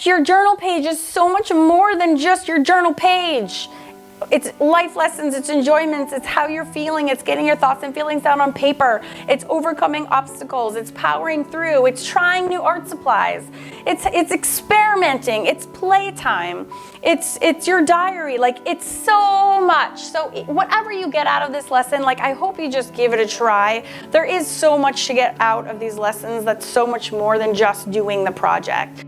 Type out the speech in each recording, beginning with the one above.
your journal page is so much more than just your journal page. It's life lessons, it's enjoyments, it's how you're feeling, it's getting your thoughts and feelings down on paper, it's overcoming obstacles, it's powering through, it's trying new art supplies, it's experimenting, it's playtime, it's your diary, like it's so much. So whatever you get out of this lesson, like I hope you just give it a try. There is so much to get out of these lessons that's so much more than just doing the project.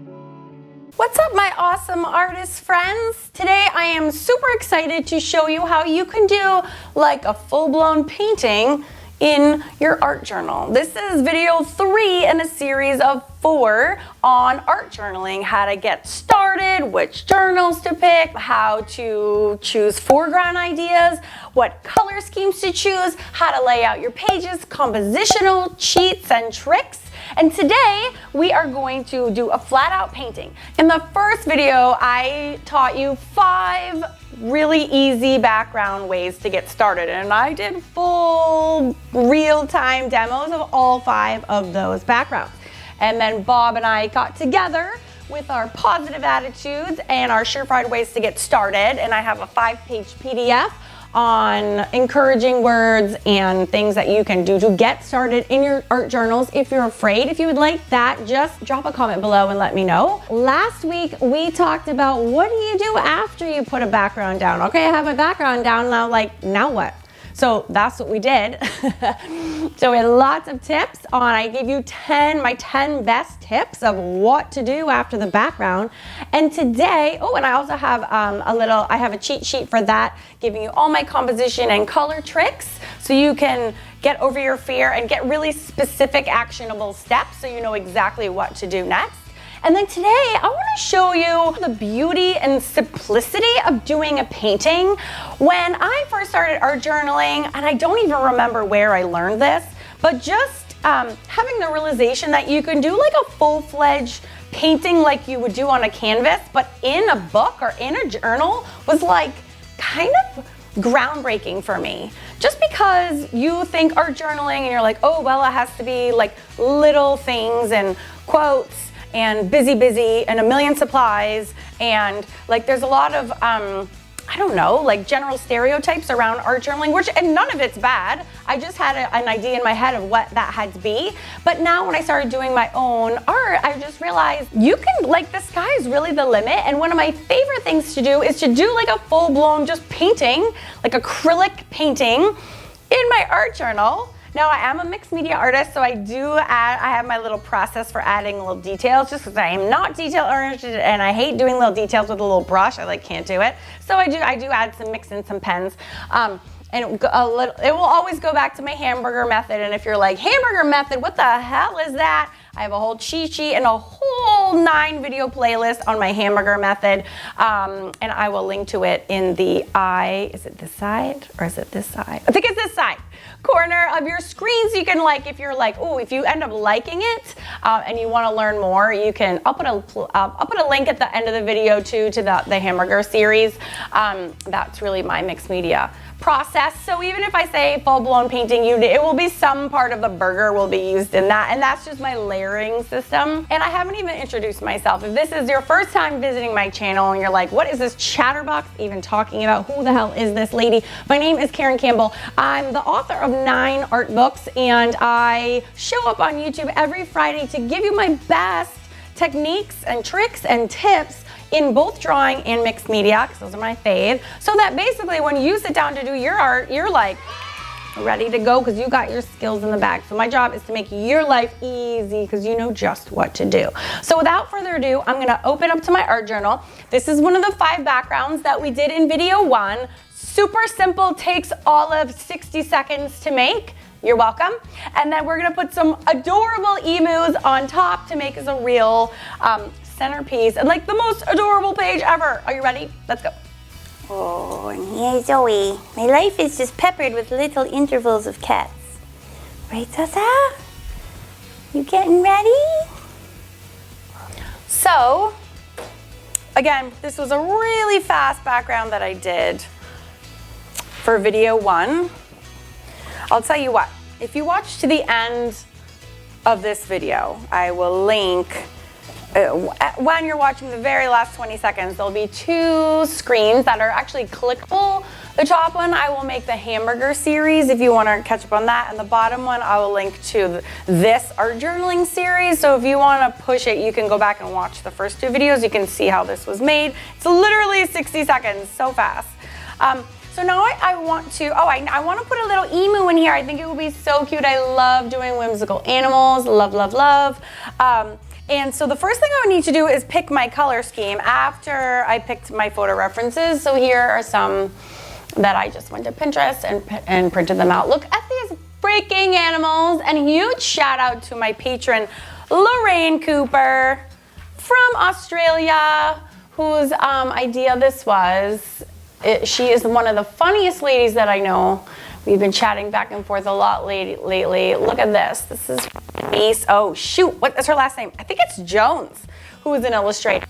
What's up, my awesome artist friends? Today I am super excited to show you how you can do like a full-blown painting in your art journal. This is video 3 in a series of 4 on art journaling, how to get started, which journals to pick, how to choose foreground ideas, what color schemes to choose, how to lay out your pages, compositional cheats and tricks. And today we are going to do a flat out painting. In the first video, I taught you 5 really easy background ways to get started. And I did full real-time demos of all 5 of those backgrounds. And then Bob and I got together with our positive attitudes and our surefire ways to get started. And I have a 5-page PDF on encouraging words and things that you can do to get started in your art journals. If you're afraid, if you would like that, just drop a comment below and let me know. Last week, we talked about what do you do after you put a background down? Okay, I have my background down now, like, now what? So that's what we did. So we had lots of tips on, I gave you my 10 best tips of what to do after the background. And today, oh, and I also have I have a cheat sheet for that, giving you all my composition and color tricks so you can get over your fear and get really specific actionable steps so you know exactly what to do next. And then today, I want to show you the beauty and simplicity of doing a painting. When I first started art journaling, and I don't even remember where I learned this, but just having the realization that you can do like a full-fledged painting like you would do on a canvas, but in a book or in a journal was like kind of groundbreaking for me. Just because you think art journaling and you're like, oh, well, it has to be like little things and quotes and busy and a million supplies, and like there's a lot of I don't know, like general stereotypes around art journaling, and none of it's bad. I just had an idea in my head of what that had to be. But now when I started doing my own art, I just realized you can, like, the sky is really the limit. And one of my favorite things to do is to do like a full-blown just painting, like acrylic painting in my art journal. Now, I am a mixed media artist, so I have my little process for adding little details, just because I am not detail oriented and I hate doing little details with a little brush. I can't do it. So I do add some mix and some pens. And it will always go back to my hamburger method. And if you're like, hamburger method, what the hell is that? I have a whole cheat sheet and a whole 9 video playlist on my hamburger method. And I will link to it in the is it this side or is it this side? I think it's this side corner of your screen. So you can, like, if you're like, oh, if you end up liking it and you want to learn more, you can, I'll put a link at the end of the video too to the hamburger series. That's really my mixed media process. So even if I say full-blown painting, it will be some part of the burger will be used in that, and that's just my layering system. And I haven't even introduced myself. If this is your first time visiting my channel and you're like, what is this chatterbox even talking about? Who the hell is this lady? My name is Campbell. I'm the author of 9 art books, and I show up on YouTube every Friday to give you my best techniques and tricks and tips in both drawing and mixed media, because those are my fave, so that basically when you sit down to do your art, you're like ready to go because you got your skills in the bag. So my job is to make your life easy because you know just what to do. So without further ado, I'm going to open up to my art journal. This is one of the 5 backgrounds that we did in video 1. Super simple, takes all of 60 seconds to make. You're welcome. And then we're going to put some adorable emus on top to make us a real centerpiece and like the most adorable page ever. Are you ready? Let's go. Oh, and here's Zoe. My life is just peppered with little intervals of cats. Right, Tata? You getting ready? So, again, this was a really fast background that I did for video 1. I'll tell you what, if you watch to the end of this video, I will link when you're watching the very last 20 seconds, there'll be 2 screens that are actually clickable. The top one, I will make the hamburger series if you want to catch up on that. And the bottom one, I will link to this art journaling series. So if you want to push it, you can go back and watch the first 2 videos. You can see how this was made. It's literally 60 seconds, so fast. So now I want to, I want to put a little emu in here. I think it will be so cute. I love doing whimsical animals, love, love, love. And so the first thing I would need to do is pick my color scheme after I picked my photo references. So here are some that I just went to Pinterest and printed them out. Look at these freaking animals, and a huge shout out to my patron, Lorraine Cooper from Australia, whose idea this was. She is one of the funniest ladies that I know. We've been chatting back and forth a lot lately. Look at this. This is Denise. Oh shoot, what is her last name? I think it's Jones, who is an illustrator.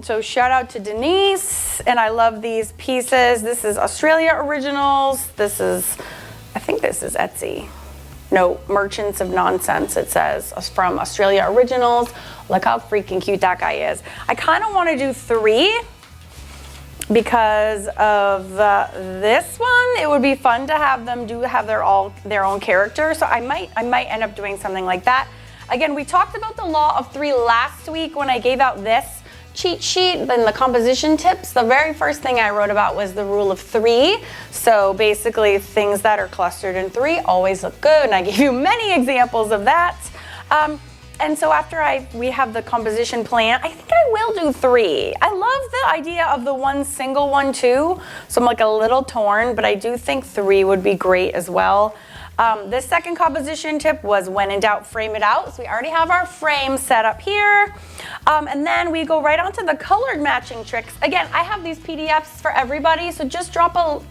So shout out to Denise, and I love these pieces. This is Australia Originals. This is, I think this is Etsy. No, Merchants of Nonsense, it says, from Australia Originals. Look how freaking cute that guy is. I kind of want to do 3 because of this one. It would be fun to have them have their own character. So I might end up doing something like that. Again, we talked about the law of 3 last week when I gave out this cheat sheet, then the composition tips. The very first thing I wrote about was the rule of 3. So basically things that are clustered in 3 always look good, and I gave you many examples of that. And so after we have the composition plan, I think I will do 3. I love the idea of the one single one too, so I'm like a little torn, but I do think 3 would be great as well. The second composition tip was when in doubt, frame it out. So we already have our frame set up here. And then we go right on to the colored matching tricks. Again, I have these PDFs for everybody, so just drop a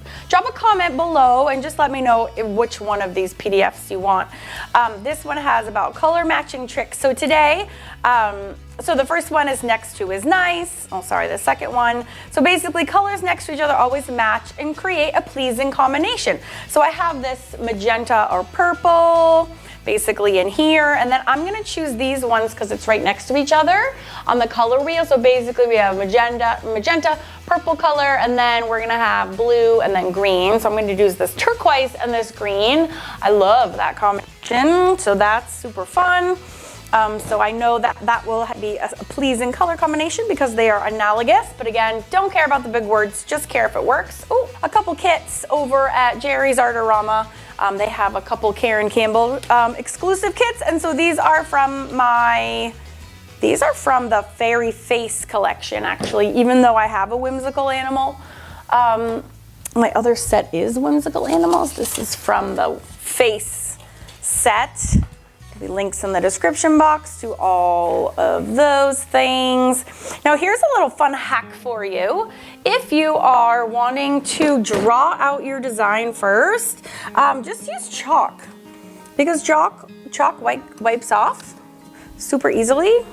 comment below and just let me know which one of these PDFs you want. This one has about color matching tricks. So today, so the first one is next to is nice. Oh, sorry, the second one. So basically colors next to each other always match and create a pleasing combination. So I have this magenta or purple basically in here, and then I'm gonna choose these ones because it's right next to each other on the color wheel. So basically we have magenta, purple color, and then we're gonna have blue and then green. So I'm gonna use this turquoise and this green. I love that combination, so that's super fun. So I know that will be a pleasing color combination because they are analogous, but again, don't care about the big words, just care if it works. Oh, a couple kits over at Jerry's Artarama. They have a couple Karen Campbell exclusive kits, and so these are from the Fairy Face collection, actually, even though I have a whimsical animal. My other set is whimsical animals. This is from the Face set. Links in the description box to all of those things. Now here's a little fun hack for you. If you are wanting to draw out your design first, just use chalk, because chalk wipes off super easily.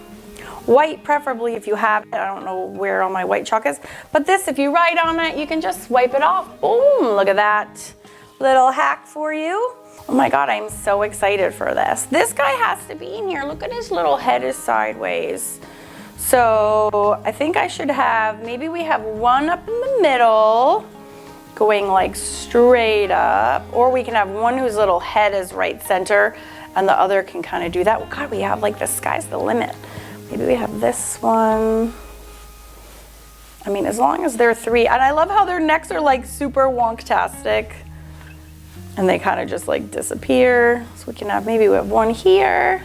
White preferably if you have it. I don't know where all my white chalk is, but this, if you write on it, you can just wipe it off. Boom, look at that little hack for you. Oh my God, I'm so excited for this. This guy has to be in here. Look at his little head is sideways. So I think I should have, maybe we have one up in the middle going like straight up, or we can have one whose little head is right center and the other can kind of do that. Oh God, we have like the sky's the limit. Maybe we have this one. I mean, as long as they're 3, and I love how their necks are like super wonktastic. And they kind of just like disappear. So we can have, maybe we have one here.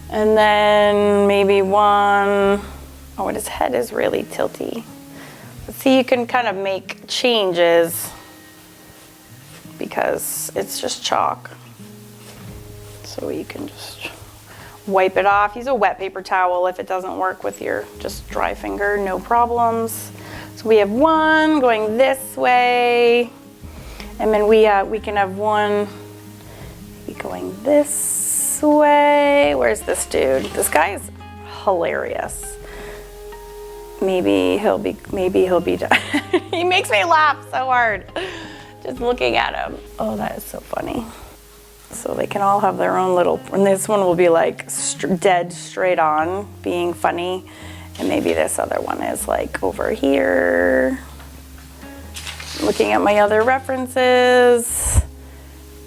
And then maybe one, oh, and his head is really tilty. But see, you can kind of make changes because it's just chalk. So you can just wipe it off. Use a wet paper towel if it doesn't work with your just dry finger, no problems. So we have one going this way. And then we can have one maybe going this way. Where's this dude? This guy is hilarious. Maybe he'll be done. He makes me laugh so hard just looking at him. Oh, that is so funny. So they can all have their own little, and this one will be like dead straight on, being funny. And maybe this other one is like over here, looking at my other references.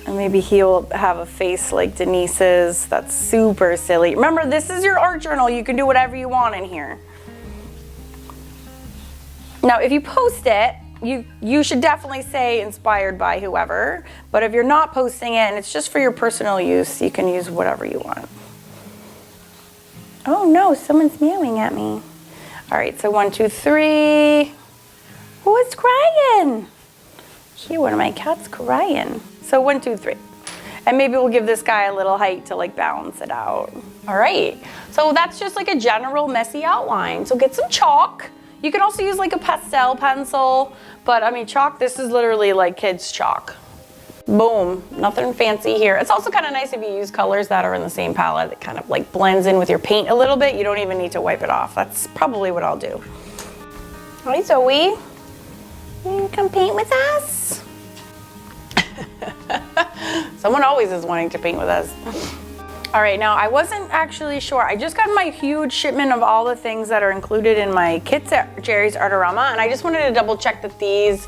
And maybe he'll have a face like Denise's. That's super silly. Remember, this is your art journal. You can do whatever you want in here. Now, if you post it, you should definitely say inspired by whoever. But if you're not posting it and it's just for your personal use, you can use whatever you want. Oh no, someone's meowing at me. All right, so 1, 2, 3. Who is crying? Here, one of my cats crying. So 1, 2, 3. And maybe we'll give this guy a little height to like balance it out. All right, so that's just like a general messy outline. So get some chalk. You can also use like a pastel pencil, but I mean chalk, this is literally like kids' chalk. Boom, nothing fancy here. It's also kind of nice if you use colors that are in the same palette. It kind of like blends in with your paint a little bit. You don't even need to wipe it off. That's probably what I'll do. Hi, Zoe. You can come paint with us? Someone always is wanting to paint with us. All right, now I wasn't actually sure. I just got my huge shipment of all the things that are included in my kits at Jerry's Artarama, and I just wanted to double check that these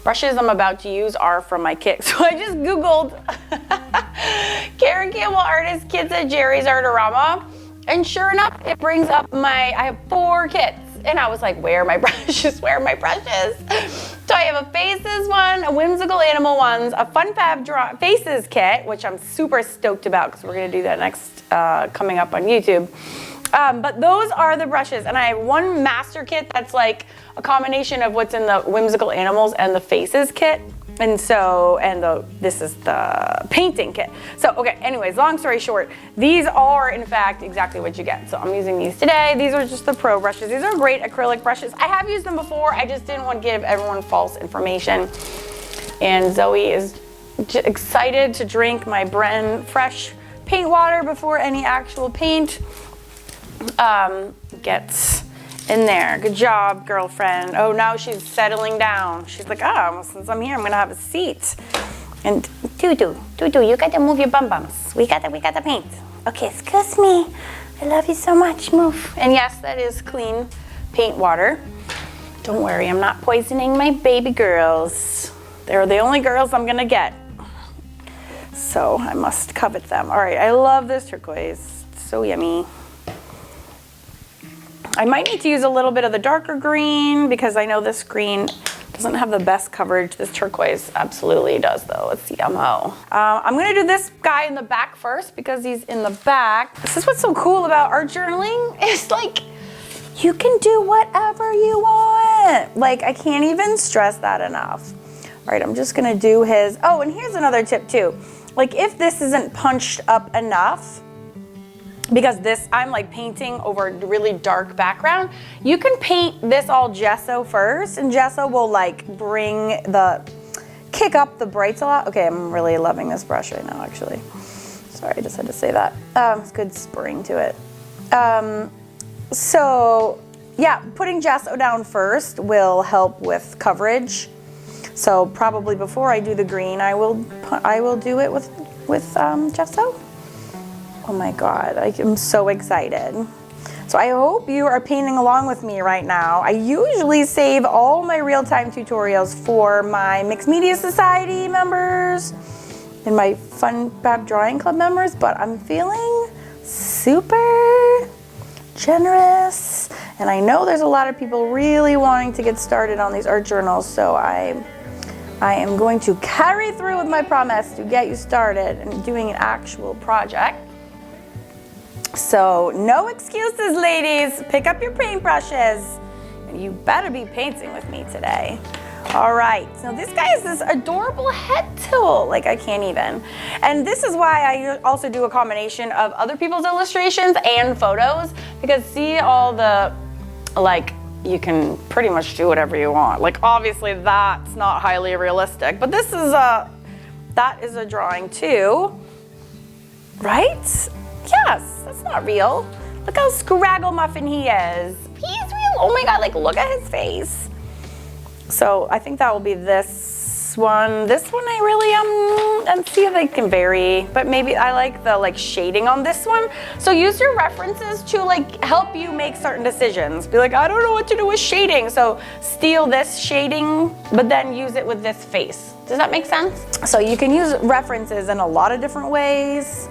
brushes I'm about to use are from my kit. So I just Googled Karen Campbell Artist Kits at Jerry's Artarama, and sure enough, it brings up I have 4 kits. And I was like, where are my brushes? Where are my brushes? So I have a faces one, a whimsical animal ones, a fun fab faces kit, which I'm super stoked about because we're gonna do that next, coming up on YouTube. But those are the brushes, and I have one master kit that's like a combination of what's in the whimsical animals and the faces kit. And so, this is the painting kit. So, okay, anyways, long story short, these are in fact exactly what you get. So I'm using these today. These are just the pro brushes. These are great acrylic brushes. I have used them before. I just didn't want to give everyone false information. And Zoe is excited to drink my Bren fresh paint water before any actual paint gets in there. Good job, girlfriend. Oh, now she's settling down. She's like, oh, since I'm here, I'm gonna have a seat. And Tutu, you got to move your bum bums. We got to paint. Okay, excuse me. I love you so much. Move. And yes, that is clean paint water. Don't worry, I'm not poisoning my baby girls. They're the only girls I'm gonna get. So I must covet them. All right, I love this turquoise. It's so yummy. I might need to use a little bit of the darker green because I know this green doesn't have the best coverage. This turquoise absolutely does though. It's yummo. I'm gonna do this guy in the back first because he's in the back. This is what's so cool about art journaling. It's like, you can do whatever you want. Like, I can't even stress that enough. All right, I'm just gonna do his, oh, and here's another tip too. Like if this isn't punched up enough, because this, I'm like painting over a really dark background, you can paint this all gesso first, and gesso will like kick up the brights a lot. Okay, I'm really loving this brush right now, actually. Sorry, I just had to say that. It's good spring to it. So yeah, putting gesso down first will help with coverage. So probably before I do the green, I will do it with gesso. Oh my God, I am so excited. So I hope you are painting along with me right now. I usually save all my real-time tutorials for my Mixed Media Society members and my Fun Fab Drawing Club members, but I'm feeling super generous. And I know there's a lot of people really wanting to get started on these art journals, so I am going to carry through with my promise to get you started and doing an actual project. So no excuses, ladies. Pick up your paintbrushes and you better be painting with me today. All right, so this guy is this adorable head tool. Like, I can't even. And this is why I also do a combination of other people's illustrations and photos, because see all the, like, you can pretty much do whatever you want. Like, obviously that's not highly realistic, but this is that is a drawing too, right? Yes, that's not real. Look how scraggle muffin he is. He's real. Oh my God, like look at his face. So I think that will be this this one. This one I really, and see if they can vary, but maybe I like the like shading on this one. So use your references to like help you make certain decisions. Be like, I don't know what to do with shading. So steal this shading, but then use it with this face. Does that make sense? So you can use references in a lot of different ways.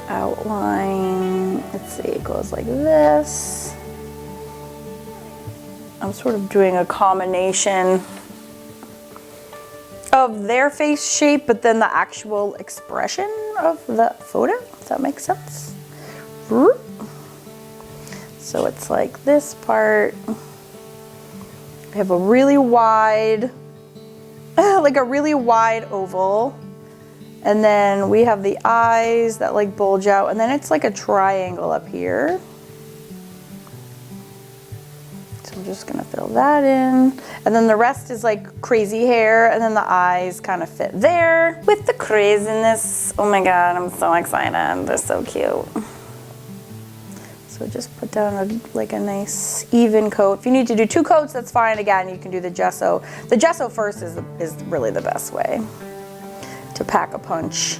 Outline, let's see, it goes like this. I'm sort of doing a combination of their face shape, but then the actual expression of the photo. Does that make sense? So it's like this part. I have a really wide, like a really wide oval. And then we have the eyes that like bulge out, and then it's like a triangle up here. So I'm just gonna fill that in. And then the rest is like crazy hair, and then the eyes kind of fit there with the craziness. Oh my God, I'm so excited. They're so cute. So just put down like a nice even coat. If you need to do 2 coats, that's fine. Again, you can do the gesso. The gesso first is really the best way to pack a punch.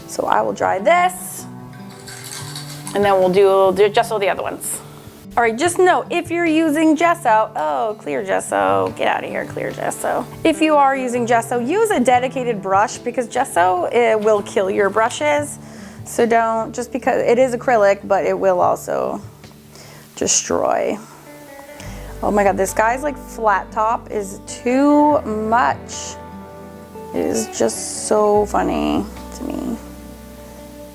So I will dry this, and then we'll do gesso the other ones. All right, just know if you're using gesso, oh, clear gesso, get out of here, clear gesso. If you are using gesso, use a dedicated brush, because gesso, it will kill your brushes. So don't, just because it is acrylic, but it will also destroy. Oh my God, this guy's like flat top is too much. It is just so funny to me.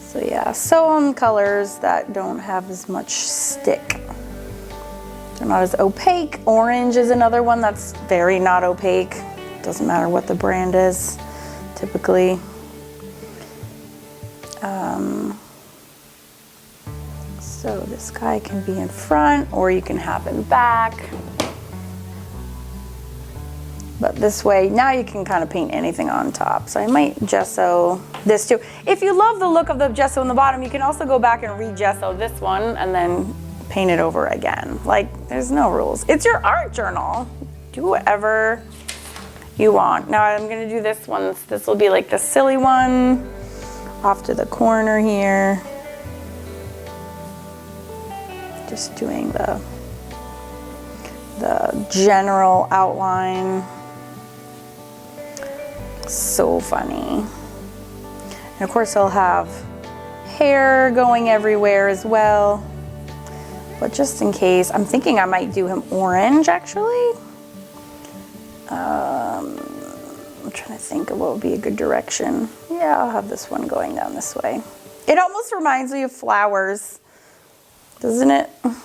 So yeah, sew on colors that don't have as much stick. They're not as opaque. Orange is another one that's very not opaque. Doesn't matter what the brand is, typically. So this guy can be in front, or you can have him back. But this way, now you can kind of paint anything on top. So I might gesso this too. If you love the look of the gesso on the bottom, you can also go back and re-gesso this one and then paint it over again. Like, there's no rules. It's your art journal. Do whatever you want. Now I'm gonna do this one. This will be like the silly one off to the corner here. Just doing the general outline. So funny. And of course I'll have hair going everywhere as well. But just in case, I'm thinking I might do him orange actually. I'm trying to think of what would be a good direction. Yeah, I'll have this one going down this way. It almost reminds me of flowers, doesn't it? Oh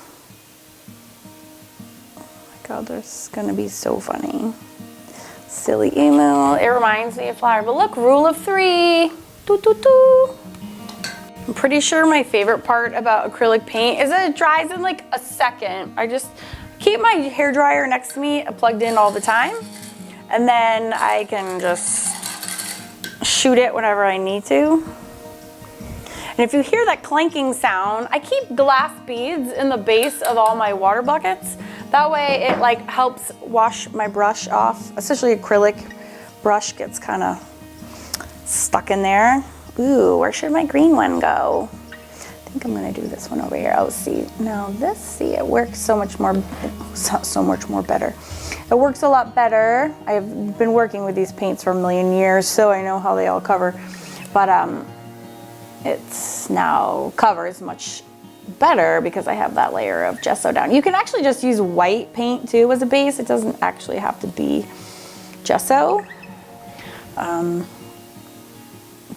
my God, this is gonna be so funny. Silly emu. It reminds me of flower. But look, rule of 3. Doo, doo, doo. I'm pretty sure my favorite part about acrylic paint is that it dries in like a second. I just keep my hair dryer next to me plugged in all the time, and then I can just shoot it whenever I need to. And if you hear that clanking sound, I keep glass beads in the base of all my water buckets. That way it like helps wash my brush off, especially acrylic brush gets kind of stuck in there. Ooh, where should my green one go? I think I'm gonna do this one over here. Oh, see, now this, see, it works so much more better. It works a lot better. I've been working with these paints for a million years, so I know how they all cover. But it's now covers much better because I have that layer of gesso down. You can actually just use white paint too as a base. It doesn't actually have to be gesso.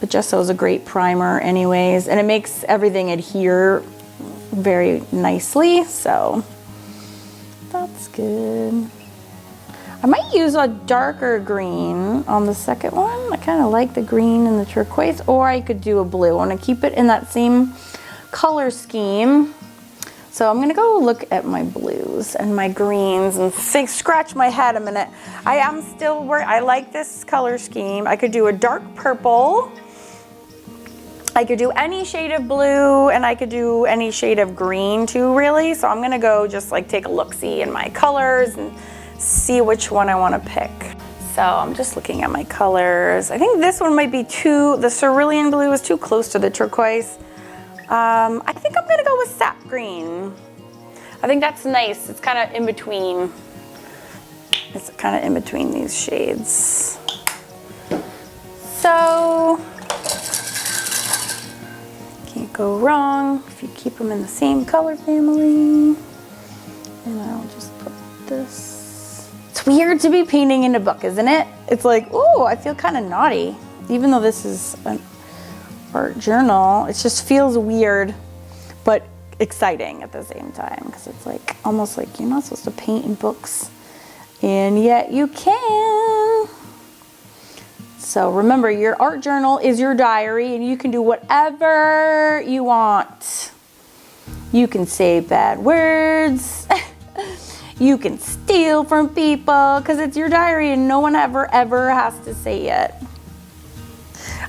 But gesso is a great primer anyways, and it makes everything adhere very nicely, so that's good. I might use a darker green on the second one. I kind of like the green and the turquoise, or I could do a blue. I want to keep it in that same color scheme. So I'm gonna go look at my blues and my greens and scratch my head a minute. I like this color scheme. I could do a dark purple. I could do any shade of blue, and I could do any shade of green too, really. So I'm gonna go just like take a look-see in my colors and see which one I want to pick. So I'm just looking at my colors. I think this one might be the cerulean blue is too close to the turquoise. I think I'm gonna go with sap green. I think that's nice. It's kind of in between. It's kind of in between these shades. So, can't go wrong if you keep them in the same color family. And I'll just put this. It's weird to be painting in a book, isn't it? It's like, ooh, I feel kind of naughty. Even though this is an art journal, it just feels weird, but exciting at the same time, because it's like almost like you're not supposed to paint in books, and yet you can. So remember, your art journal is your diary, and you can do whatever you want. You can say bad words. You can steal from people, because it's your diary and no one ever has to say it.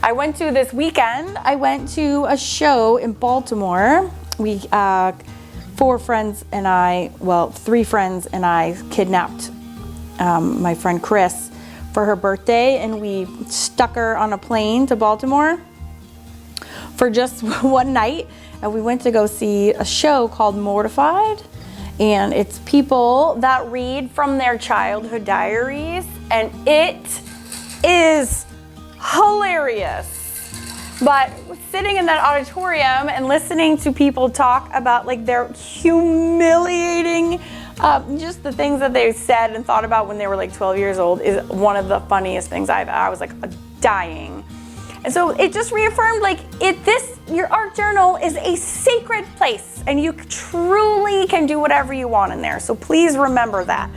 I went to this weekend, I went to a show in Baltimore. We, 3 friends and I kidnapped my friend Chris for her birthday, and we stuck her on a plane to Baltimore for just one night. And we went to go see a show called Mortified. And it's people that read from their childhood diaries, and it is hilarious. But sitting in that auditorium and listening to people talk about like their humiliating, just the things that they said and thought about when they were like 12 years old is one of the funniest things I was like dying. And so it just reaffirmed like your art journal is a sacred place, and you truly can do whatever you want in there. So please remember that.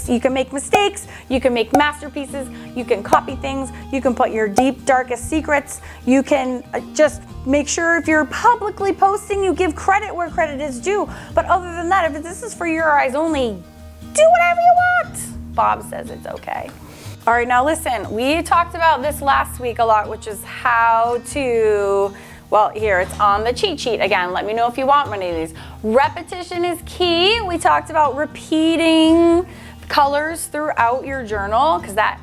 You can make mistakes, you can make masterpieces, you can copy things, you can put your deep, darkest secrets, you can just make sure if you're publicly posting, you give credit where credit is due. But other than that, if this is for your eyes only, do whatever you want. Bob says it's okay. All right, now listen, we talked about this last week a lot, which is how to, well, here, it's on the cheat sheet. Again, let me know if you want one of these. Repetition is key. We talked about repeating colors throughout your journal, because that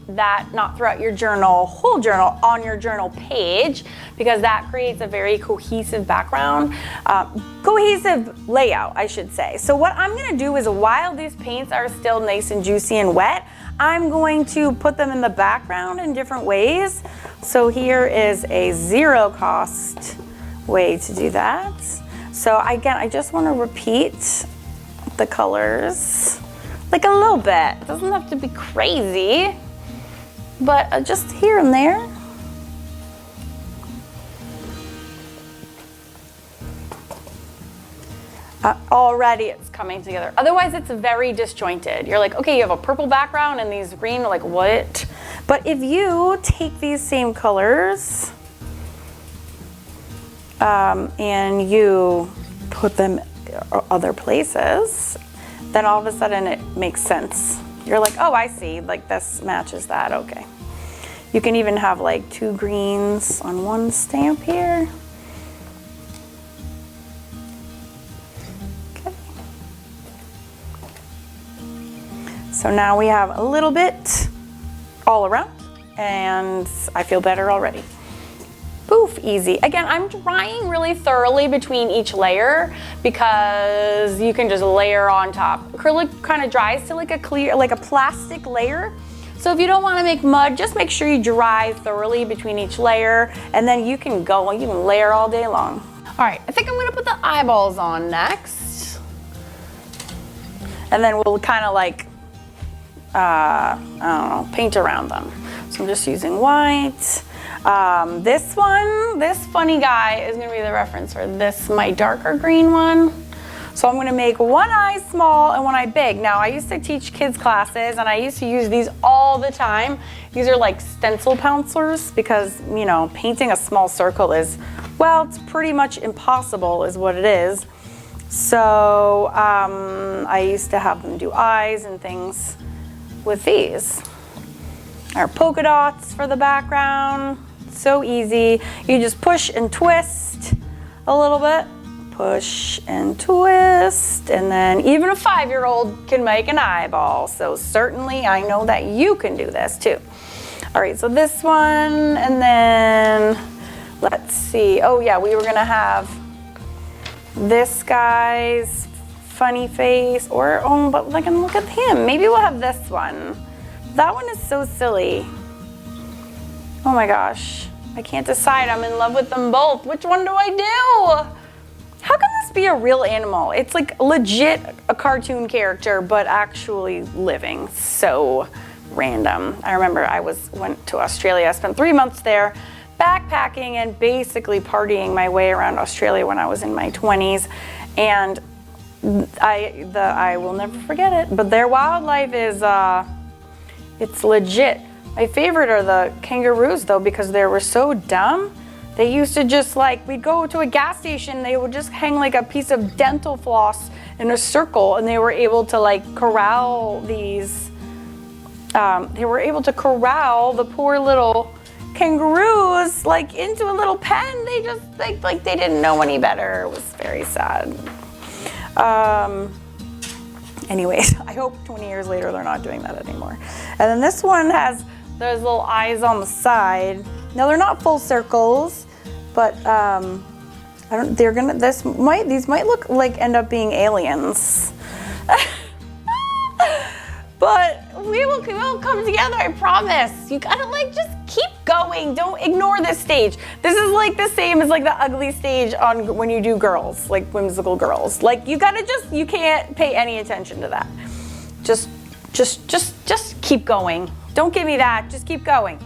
not throughout your journal, whole journal, on your journal page, because that creates a very cohesive background, cohesive layout, I should say. So what I'm gonna do is, while these paints are still nice and juicy and wet, I'm going to put them in the background in different ways. So here is a zero cost way to do that. So again, I just want to repeat the colors like a little bit. It doesn't have to be crazy, but just here and there. Already it's coming together. Otherwise it's very disjointed. You're like, okay, you have a purple background and these green, like what? But if you take these same colors and you put them other places, then all of a sudden it makes sense. You're like, oh, I see, like this matches that, okay. You can even have like 2 greens on one stamp here. So now we have a little bit all around, and I feel better already. Poof, easy. Again, I'm drying really thoroughly between each layer, because you can just layer on top. Acrylic kind of dries to like a clear, like a plastic layer. So if you don't want to make mud, just make sure you dry thoroughly between each layer, and then you can layer all day long. All right, I think I'm gonna put the eyeballs on next. And then we'll kind of like, I don't know, paint around them. So I'm just using white. This funny guy is gonna be the reference for this, my darker green one. So I'm gonna make one eye small and one eye big. Now I used to teach kids classes, and I used to use these all the time. These are like stencil pencilers, because, you know, painting a small circle is, well, it's pretty much impossible is what it is. So I used to have them do eyes and things with these. Our polka dots for the background, so easy. You just push and twist a little bit, push and twist, and then even a 5-year-old can make an eyeball. So certainly I know that you can do this too. All right, so this one, and then let's see. Oh yeah, we were gonna have this guy's funny face, or oh, but like, look at him. Maybe we'll have this one. That one is so silly. Oh my gosh, I can't decide. I'm in love with them both. Which one do I do? How can this be a real animal? It's like legit a cartoon character, but actually living. So random. I remember I went to Australia. I spent 3 months there backpacking and basically partying my way around Australia when I was in my 20s. And I will never forget it, but their wildlife is, it's legit. My favorite are the kangaroos though, because they were so dumb. They used to just like, we'd go to a gas station, they would just hang like a piece of dental floss in a circle, and they were able to like corral these, they were able to corral the poor little kangaroos like into a little pen. They just like they didn't know any better. It was very sad. Anyways, I hope 20 years later they're not doing that anymore. And then this one has those little eyes on the side. Now they're not full circles, but these might look like end up being aliens. But we'll come together, I promise. You gotta like just keep going. Don't ignore this stage. This is like the same as like the ugly stage on when you do girls, like whimsical girls. Like you can't pay any attention to that. Just keep going. Don't give me that, just keep going.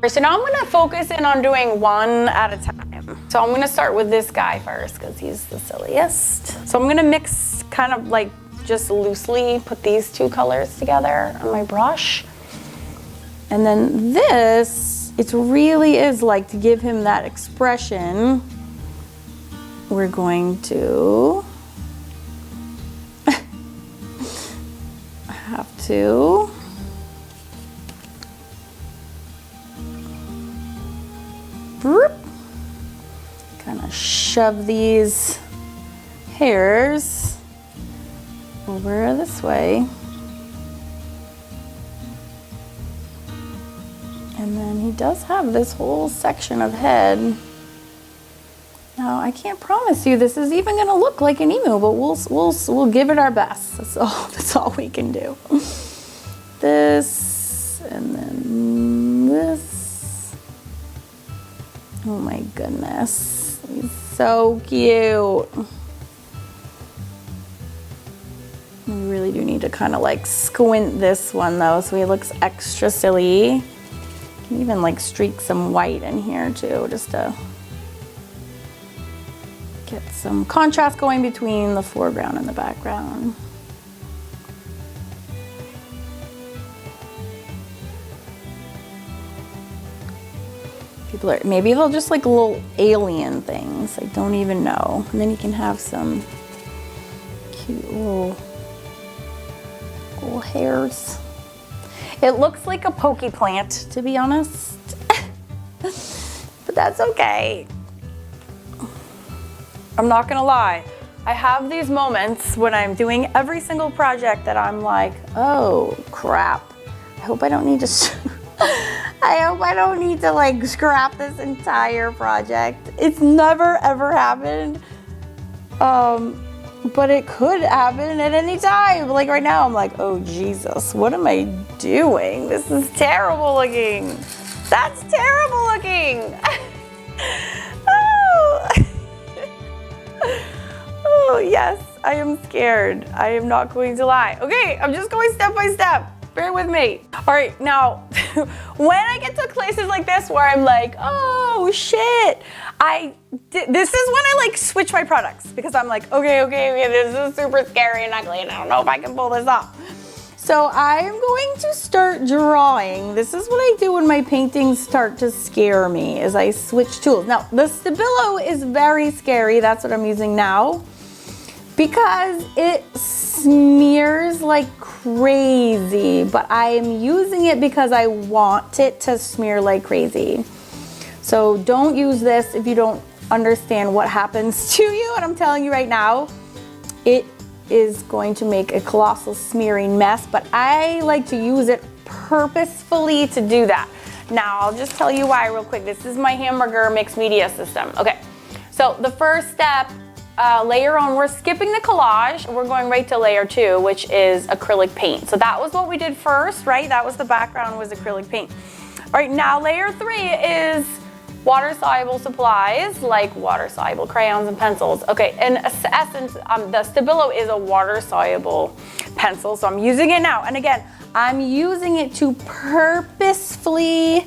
So now I'm gonna focus in on doing one at a time. So I'm gonna start with this guy first because he's the silliest. So I'm gonna mix kind of like just loosely put these two colors together on my brush. And then this, it really is like to give him that expression. We're going to have to kind of shove these hairs over this way. And then he does have this whole section of head. Now I can't promise you this is even gonna look like an emu, but we'll give it our best. That's all we can do. This and then this. Oh my goodness, he's so cute. We really do need to kind of like squint this one though, so he looks extra silly. You can even like streak some white in here too, just to get some contrast going between the foreground and the background. Maybe they'll just like little alien things, I don't even know. And then you can have some cute little hairs. It looks like a pokey plant, to be honest. But that's okay. I'm not gonna lie. I have these moments when I'm doing every single project that I'm like, oh crap. I hope I don't need to I hope I don't need to like scrap this entire project. It's never ever happened. But it could happen at any time. Like right now, I'm like, oh Jesus, what am I doing? This is terrible looking. That's terrible looking. Oh. Oh yes, I am scared. I am not going to lie. Okay, I'm just going step by step. Bear with me. All right, now, when I get to places like this where I'm like, oh shit, this is when I like switch my products because I'm like, okay, this is super scary and ugly and I don't know if I can pull this off. So I'm going to start drawing. This is what I do when my paintings start to scare me, is I switch tools. Now, the Stabilo is very scary. That's what I'm using now because it smears like crazy, but I am using it because I want it to smear like crazy. So don't use this if you don't understand what happens to you. And I'm telling you right now, it is going to make a colossal smearing mess, but I like to use it purposefully to do that. Now, I'll just tell you why real quick. This is my hamburger mixed media system. Okay, so the first step, layer on, we're skipping the collage. We're going right to layer 2, which is acrylic paint. So that was what we did first, right? That was the background, was acrylic paint. All right, now layer 3 is water-soluble supplies, like water-soluble crayons and pencils. Okay, in essence, the Stabilo is a water-soluble pencil, so I'm using it now. And again, I'm using it to purposefully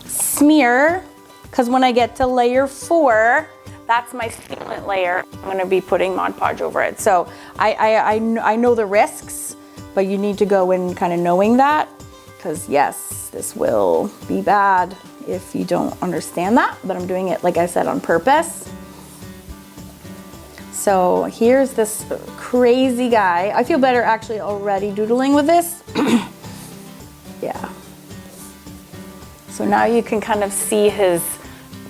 smear, because when I get to layer 4, that's my sealant layer. I'm gonna be putting Mod Podge over it. So I know the risks, but you need to go in kind of knowing that, because yes, this will be bad if you don't understand that, but I'm doing it, like I said, on purpose. So here's this crazy guy. I feel better actually already doodling with this. Yeah. So now you can kind of see his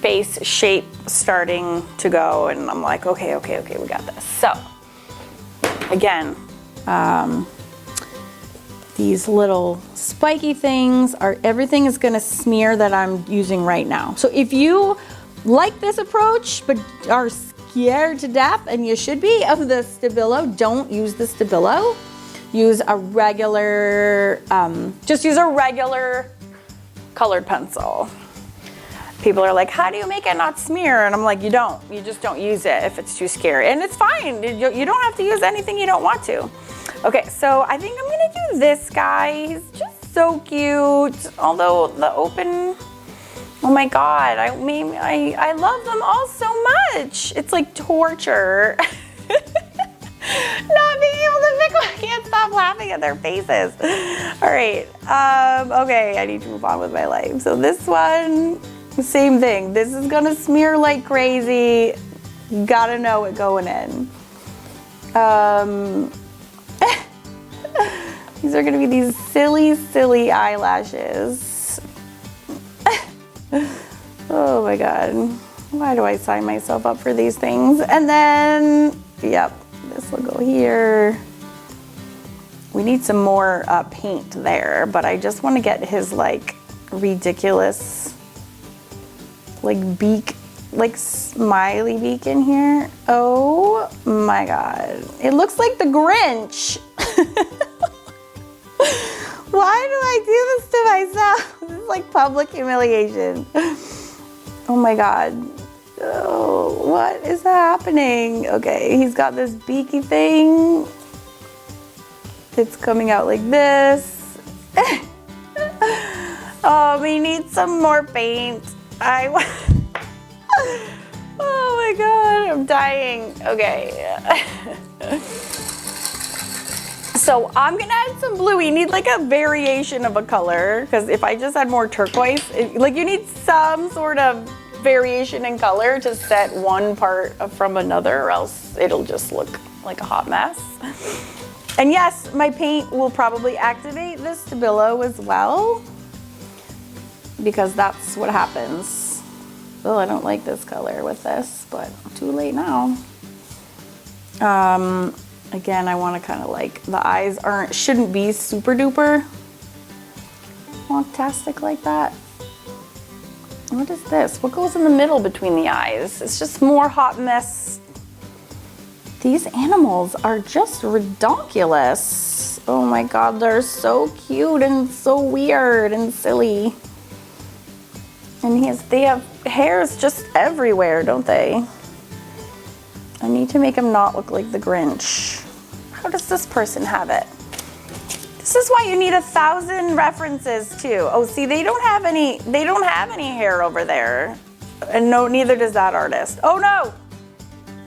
face shape starting to go, and I'm like, okay, we got this. So again, these little spiky things are, everything is gonna smear that I'm using right now. So if you like this approach but are scared to death, and you should be, of the Stabilo, don't use the Stabilo. Use a regular, just use a regular colored pencil. People are like, how do you make it not smear? And I'm like, you don't. You just don't use it if it's too scary. And it's fine. You don't have to use anything you don't want to. Okay, so I think I'm gonna do this guy. He's just so cute. Although the open, oh my God, I love them all so much. It's like torture. Not being able to pick one. I can't stop laughing at their faces. All right, okay, I need to move on with my life. So this one, same thing. This is gonna smear like crazy. You gotta know it going in. These are gonna be these silly eyelashes. Oh my God. Why do I sign myself up for these things? And then, yep, this will go here. We need some more paint there, but I just wanna get his like ridiculous like beak, like smiley beak in here. Oh my God. It looks like the Grinch. Why do I do this to myself? This is like public humiliation. Oh my God. Oh, what is happening? Okay, he's got this beaky thing. It's coming out like this. Oh, we need some more paint. Oh my God, I'm dying. Okay. So I'm gonna add some blue. You need like a variation of a color, because if I just add more turquoise, like you need some sort of variation in color to set one part from another, or else it'll just look like a hot mess. And yes, my paint will probably activate this Stabilo as well, because that's what happens. Oh, I don't like this color with this, but too late now. Again, I want to kind of like, the eyes shouldn't be super duper fantastic like that. What is this? What goes in the middle between the eyes? It's just more hot mess. These animals are just redonkulous. Oh my God, they're so cute and so weird and silly. And they have hairs just everywhere, don't they? I need to make him not look like the Grinch. How does this person have it? This is why you need 1,000 references too. Oh, see, they don't have any hair over there. And no, neither does that artist. Oh no!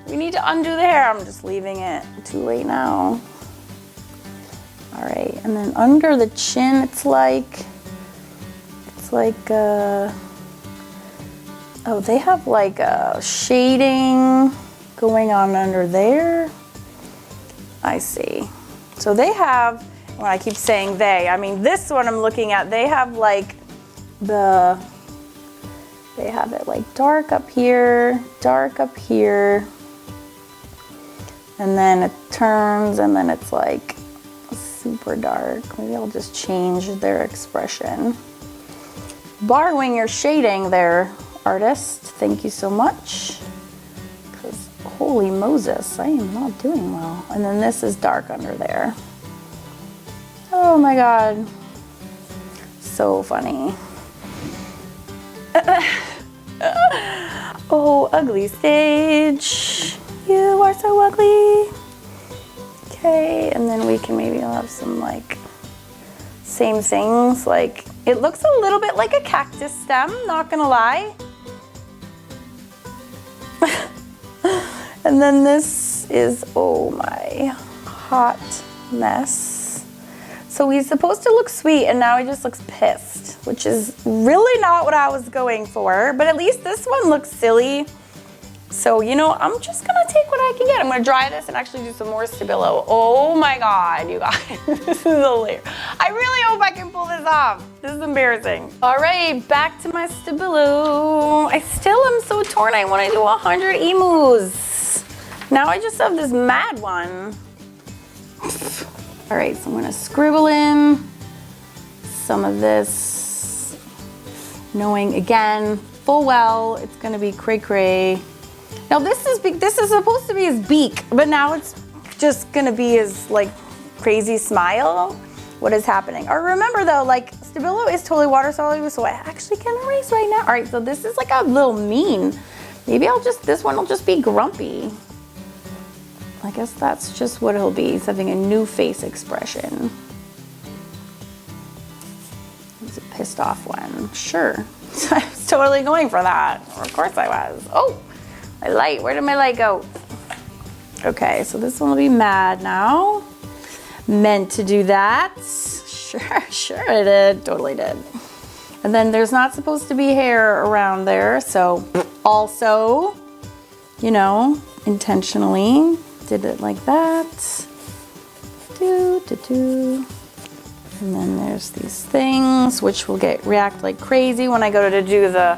We need to undo the hair. I'm just leaving it. Too late now. All right, and then under the chin, it's like, oh, they have like a shading going on under there. I see. So they have, when I keep saying they, I mean this one I'm looking at, they have like the They have it like dark up here, and then it turns and then it's like super dark. Maybe I'll just change their expression. Borrowing your shading there, artist. Thank you so much. Because holy Moses, I am not doing well. And then this is dark under there. Oh my God. So funny. Oh, ugly stage. You are so ugly. Okay, and then we can maybe have some like same things. Like it looks a little bit like a cactus stem, not gonna lie. And then this is, oh my, hot mess. So he's supposed to look sweet and now he just looks pissed, which is really not what I was going for, but at least this one looks silly. So, you know, I'm just gonna take what I can get. I'm gonna dry this and actually do some more Stabilo. Oh my God, you guys, this is hilarious. I really hope I can pull this off. This is embarrassing. All right, back to my Stabilo. I still am so torn. I wanna do 100 emus. Now I just have this mad one. All right, so I'm gonna scribble in some of this, knowing again, full well, it's gonna be cray-cray. Now this is supposed to be his beak, but now it's just gonna be his like crazy smile. What is happening? Or remember though, like Stabilo is totally water soluble, so I actually can erase right now. All right, so this is like a little mean. Maybe this one will just be grumpy. I guess that's just what he'll be. He's having a new face expression. He's a pissed off one. Sure. I was totally going for that. Of course I was. Oh, my light. Where did my light go? Okay, so this one will be mad now. Meant to do that. Sure I did. Totally did. And then there's not supposed to be hair around there, so also, you know, intentionally did it like that. And then there's these things which will react like crazy when I go to do the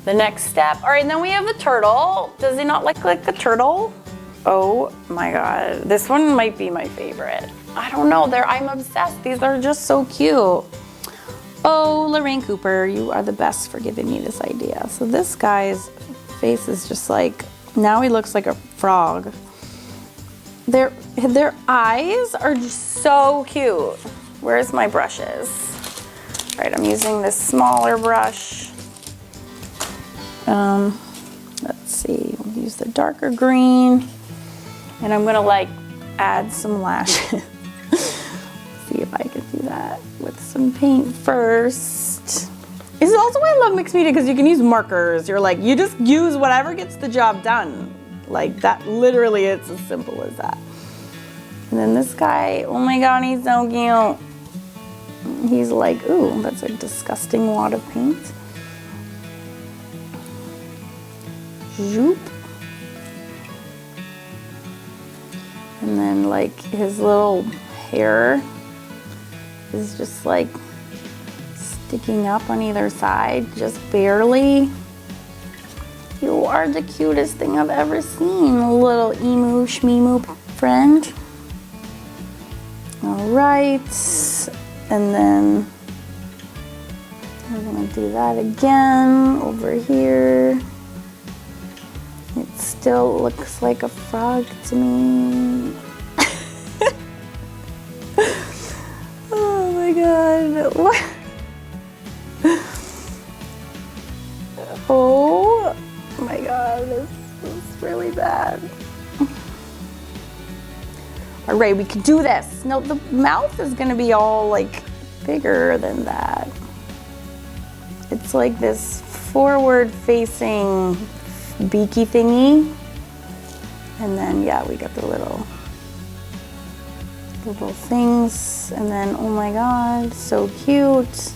next step. All right, and then we have the turtle. Does he not look like the turtle? Oh my God, this one might be my favorite. I don't know, I'm obsessed. These are just so cute. Oh, Lorraine Cooper, you are the best for giving me this idea. So this guy's face is just like, now he looks like a frog. Their eyes are just so cute. Where's my brushes? All right, I'm using this smaller brush. Let's see, we'll use the darker green. And I'm gonna like add some lashes. See if I can do that with some paint first. This is also why I love mixed media, because you can use markers. You're like, you just use whatever gets the job done. Like that, literally, it's as simple as that. And then this guy, oh my God, he's so cute. He's like, ooh, that's a disgusting wad of paint. Zoop. And then like his little hair is just like sticking up on either side, just barely. You are the cutest thing I've ever seen, little emu shmemu friend. All right, and then we're gonna do that again over here. It still looks like a frog to me. Oh my God, what? Oh my God, this is really bad. All right, we can do this. No, the mouth is gonna be all like bigger than that. It's like this forward facing beaky thingy. And then, yeah, we got the little things. And then, oh my God, so cute.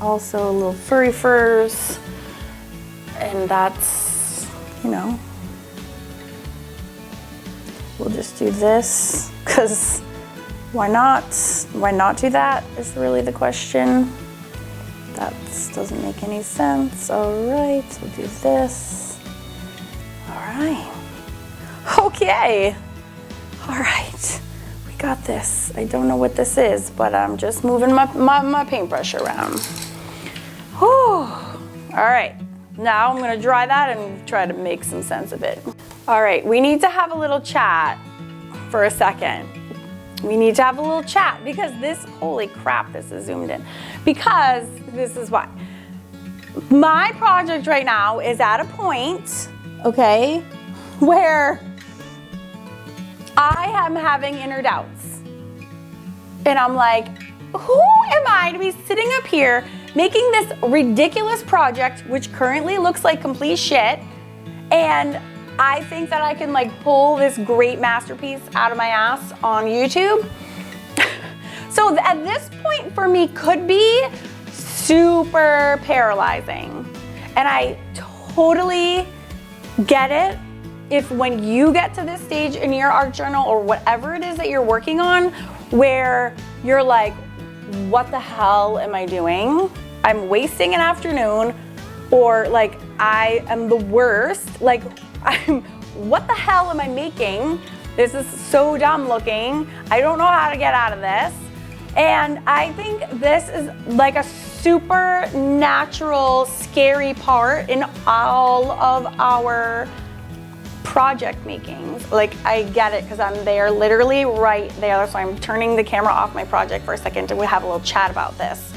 Also little furry furs. And that's, you know, we'll just do this, because why not? Why not do that is really the question. that doesn't make any sense. All right, we'll do this. All right. Okay. All right. We got this. I don't know what this is, but I'm just moving my paintbrush around. Whew. All right. Now I'm going to dry that and try to make some sense of it. All right. We need to have a little chat for a second. We need to have a little chat because this, holy crap, this is zoomed in. Because this is why. My project right now is at a point, okay, where I am having inner doubts. And I'm like, who am I to be sitting up here making this ridiculous project, which currently looks like complete shit, and I think that I can like pull this great masterpiece out of my ass on YouTube. So at this point for me could be super paralyzing. And I totally get it if when you get to this stage in your art journal or whatever it is that you're working on, where you're like, what the hell am I doing? I'm wasting an afternoon, or like I am the worst. Like, what the hell am I making? This is so dumb looking. I don't know how to get out of this. And I think this is like a super natural, scary part in all of our project makings. Like, I get it because I'm there, literally right there. So I'm turning the camera off my project for a second to have a little chat about this.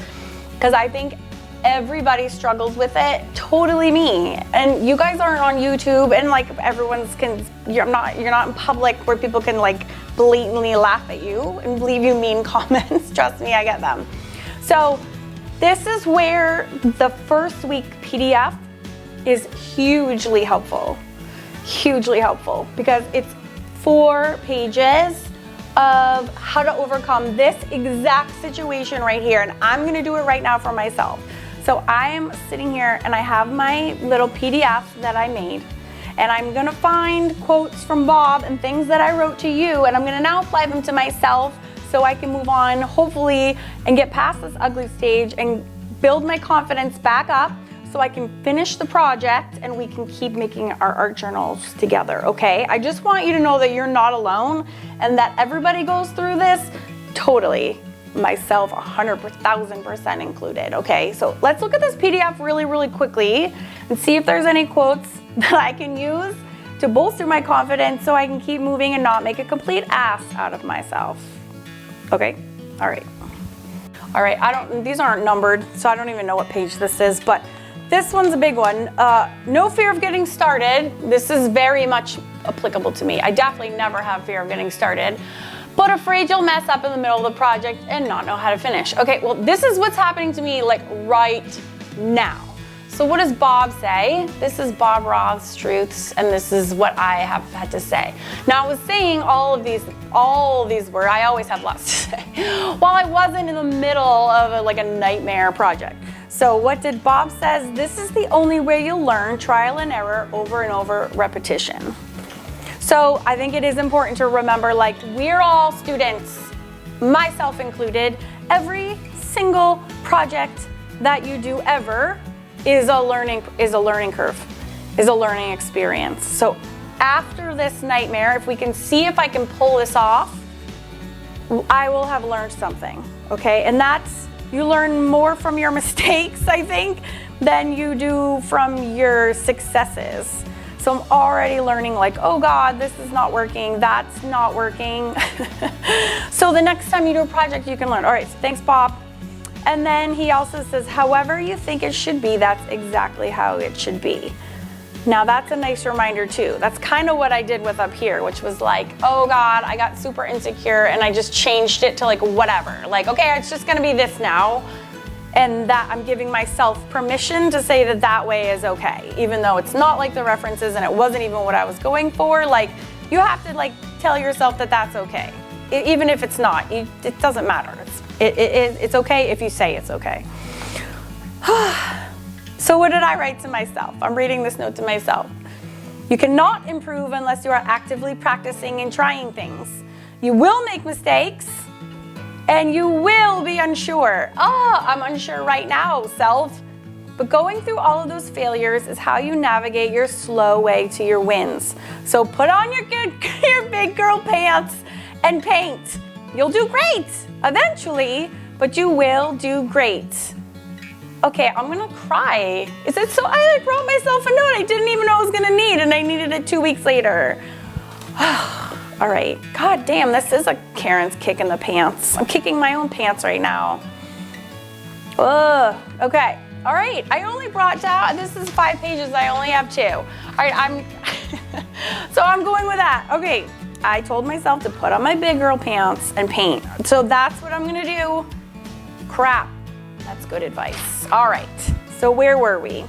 Because I think everybody struggles with it, totally me. And you guys aren't on YouTube and like you're not in public where people can like blatantly laugh at you and leave you mean comments. Trust me, I get them. So this is where the first week PDF is hugely helpful because it's 4 pages of how to overcome this exact situation right here. And I'm gonna do it right now for myself. So I'm sitting here and I have my little PDF that I made, and I'm gonna find quotes from Bob and things that I wrote to you, and I'm gonna now apply them to myself so I can move on, hopefully, and get past this ugly stage and build my confidence back up so I can finish the project and we can keep making our art journals together, okay? I just want you to know that you're not alone and that everybody goes through this, totally. Myself 1,000% included, okay? So let's look at this PDF really, really quickly and see if there's any quotes that I can use to bolster my confidence so I can keep moving and not make a complete ass out of myself. Okay, all right. All right, these aren't numbered, so I don't even know what page this is, but this one's a big one. No fear of getting started. This is very much applicable to me. I definitely never have fear of getting started, but afraid you'll mess up in the middle of the project and not know how to finish. Okay, well, this is what's happening to me like right now. So what does Bob say? This is Bob Roth's truths, and this is what I have had to say. Now, I was saying all of these were, I always have lots to say, while I wasn't in the middle of a nightmare project. So what did Bob says? This is the only way you'll learn, trial and error, over and over, repetition. So I think it is important to remember, like, we're all students, myself included. Every single project that you do ever is a learning curve, is a learning experience. So after this nightmare, if we can see if I can pull this off, I will have learned something, okay? And that's, you learn more from your mistakes, I think, than you do from your successes. So I'm already learning, like, oh God, this is not working, that's not working. So the next time you do a project, you can learn. All right, so thanks, Bob. And then he also says, however you think it should be, that's exactly how it should be. Now that's a nice reminder too. That's kind of what I did with up here, which was like, oh God, I got super insecure and I just changed it to like whatever. Like, okay, it's just gonna be this now. And that I'm giving myself permission to say that that way is okay, even though it's not like the references and it wasn't even what I was going for. Like, you have to like tell yourself that that's okay. Even if it's not, it doesn't matter. It's okay if you say it's okay. So what did I write to myself? I'm reading this note to myself. You cannot improve unless you are actively practicing and trying things. You will make mistakes, And you will be unsure. Oh, I'm unsure right now, self. But going through all of those failures is how you navigate your slow way to your wins. So put on your big girl pants and paint. You'll do great eventually, but you will do great. Okay, I'm gonna cry. Is it so? I like wrote myself a note I didn't even know I was gonna need, and I needed it 2 weeks later. All right, God damn, this is a Karen's kick in the pants. I'm kicking my own pants right now. Ugh, okay. All right, I only brought down, this is 5 pages, I only have 2. All right, so I'm going with that. Okay, I told myself to put on my big girl pants and paint. So that's what I'm gonna do. Crap, that's good advice. All right, so where were we?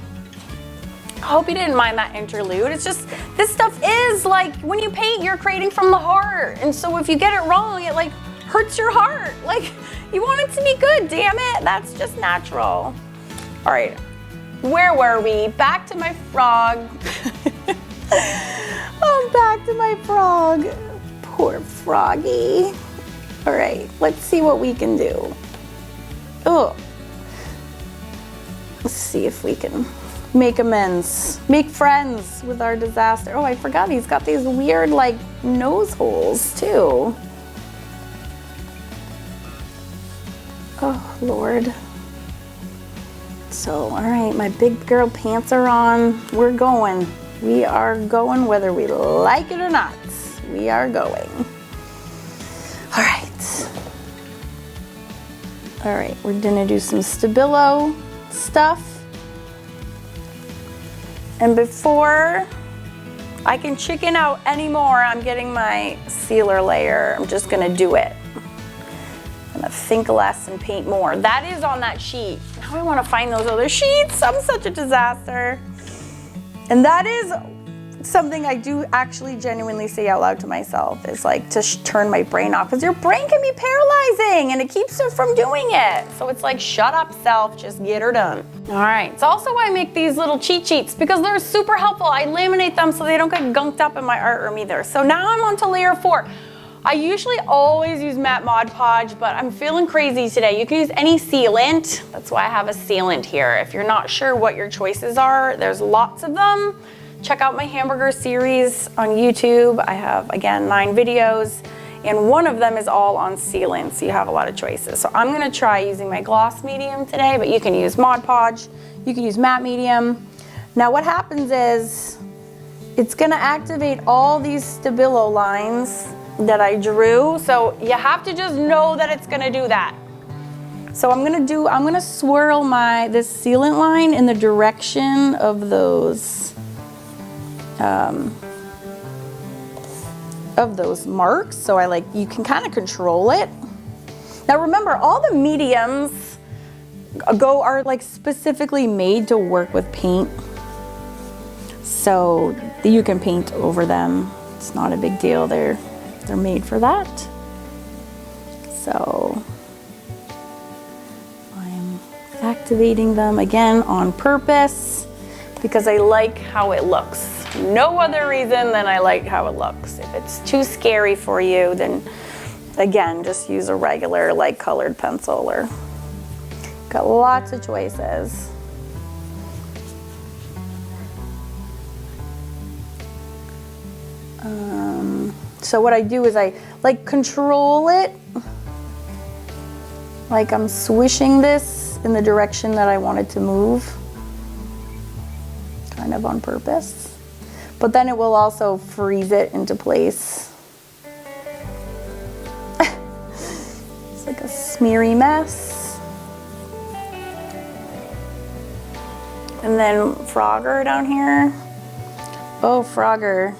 I hope you didn't mind that interlude. It's just, this stuff is like, when you paint, you're creating from the heart. And so if you get it wrong, it like hurts your heart. Like, you want it to be good, damn it. That's just natural. All right, where were we? Back to my frog. Oh, back to my frog. Poor froggy. All right, let's see what we can do. Oh, let's see if we can make amends, make friends with our disaster. Oh, I forgot he's got these weird like nose holes too. Oh, Lord. So, all right, my big girl pants are on. We're going. We are going whether we like it or not. We are going. All right. All right, we're gonna do some Stabilo stuff. And before I can chicken out anymore, I'm getting my sealer layer. I'm just gonna do it. I'm gonna think less and paint more. That is on that sheet. Now I wanna find those other sheets. I'm such a disaster. And that is something I do actually genuinely say out loud to myself, is like to turn my brain off, because your brain can be paralyzing and it keeps you from doing it. So it's like, shut up, self, just get her done. All right, it's also why I make these little cheat sheets, because they're super helpful. I laminate them so they don't get gunked up in my art room either. So now I'm on to layer 4. I usually always use matte Mod Podge, but I'm feeling crazy today. You can use any sealant. That's why I have a sealant here. If you're not sure what your choices are, there's lots of them. Check out my hamburger series on YouTube. I have, again, 9 videos, and one of them is all on sealant, so you have a lot of choices. So I'm gonna try using my gloss medium today, but you can use Mod Podge, you can use matte medium. Now what happens is, it's gonna activate all these Stabilo lines that I drew, so you have to just know that it's gonna do that. So I'm gonna swirl this sealant line in the direction of those marks, so you can kind of control it. Now remember, all the mediums are like specifically made to work with paint, so you can paint over them. It's not a big deal. They're made for that. So I'm activating them again on purpose because I like how it looks. No other reason than I like how it looks. If it's too scary for you, then again, just use a regular like colored pencil, or got lots of choices. So what I do is I like control it, like I'm swishing this in the direction that I want it to move, kind of on purpose. But then it will also freeze it into place. It's like a smeary mess. And then Frogger down here. Oh, Frogger.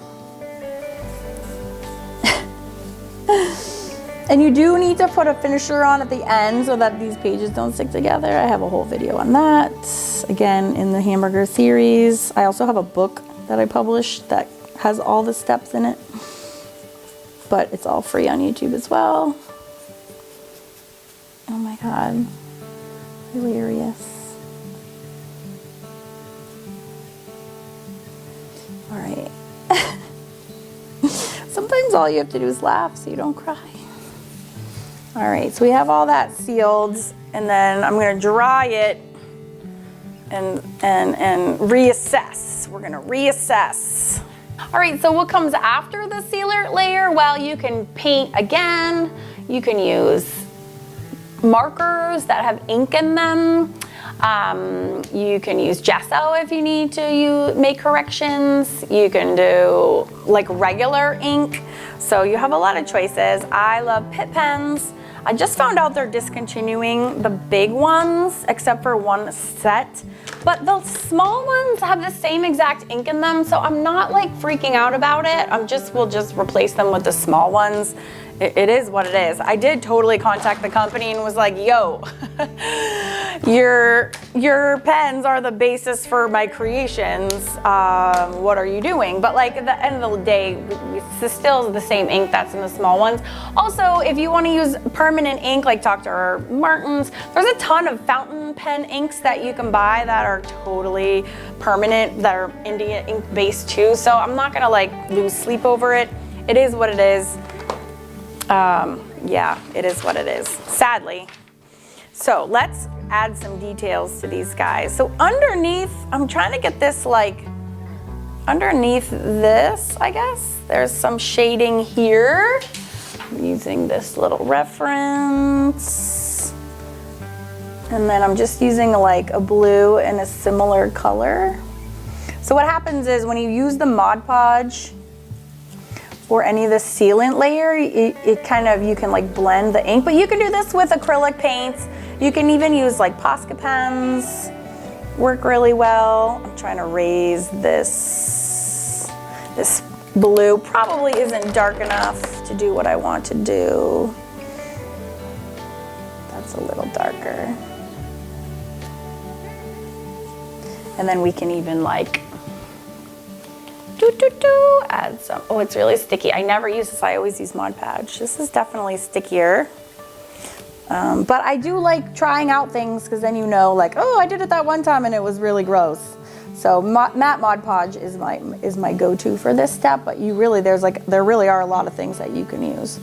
And you do need to put a finisher on at the end so that these pages don't stick together. I have a whole video on that, again, in the hamburger series. I also have a book that I published that has all the steps in it, but it's all free on YouTube as well. Oh my God, hilarious. All right. Sometimes all you have to do is laugh so you don't cry. All right, so we have all that sealed, and then I'm gonna dry it and reassess. We're gonna reassess. All right, so what comes after the sealer layer? Well, you can paint again. You can use markers that have ink in them. You can use gesso if you need to make corrections. You can do like regular ink. So you have a lot of choices. I love Pitt pens. I just found out they're discontinuing the big ones except for one set. But the small ones have the same exact ink in them, so I'm not like freaking out about it. We'll just replace them with the small ones. It is what it is. I did totally contact the company and was like, yo, your pens are the basis for my creations. What are you doing? But like at the end of the day, it's still the same ink that's in the small ones. Also, if you want to use permanent ink like Dr. Martin's, there's a ton of fountain pen inks that you can buy that are totally permanent, that are India ink based too. So I'm not gonna like lose sleep over it. It is what it is. Yeah, it is what it is, sadly. So let's add some details to these guys. So underneath, I'm trying to get this like, underneath this, I guess, there's some shading here. I'm using this little reference. And then I'm just using like a blue and a similar color. So what happens is when you use the Mod Podge, or any of the sealant layer, it kind of, you can like blend the ink, but you can do this with acrylic paints. You can even use like Posca pens, work really well. I'm trying to raise this blue. Probably isn't dark enough to do what I want to do. That's a little darker. And then we can even like, add some. Oh, it's really sticky. I never use this. I always use Mod Podge. This is definitely stickier. But I do like trying out things because then you know, like, oh, I did it that one time and it was really gross. So matte Mod Podge is my go-to for this step. But there really are a lot of things that you can use.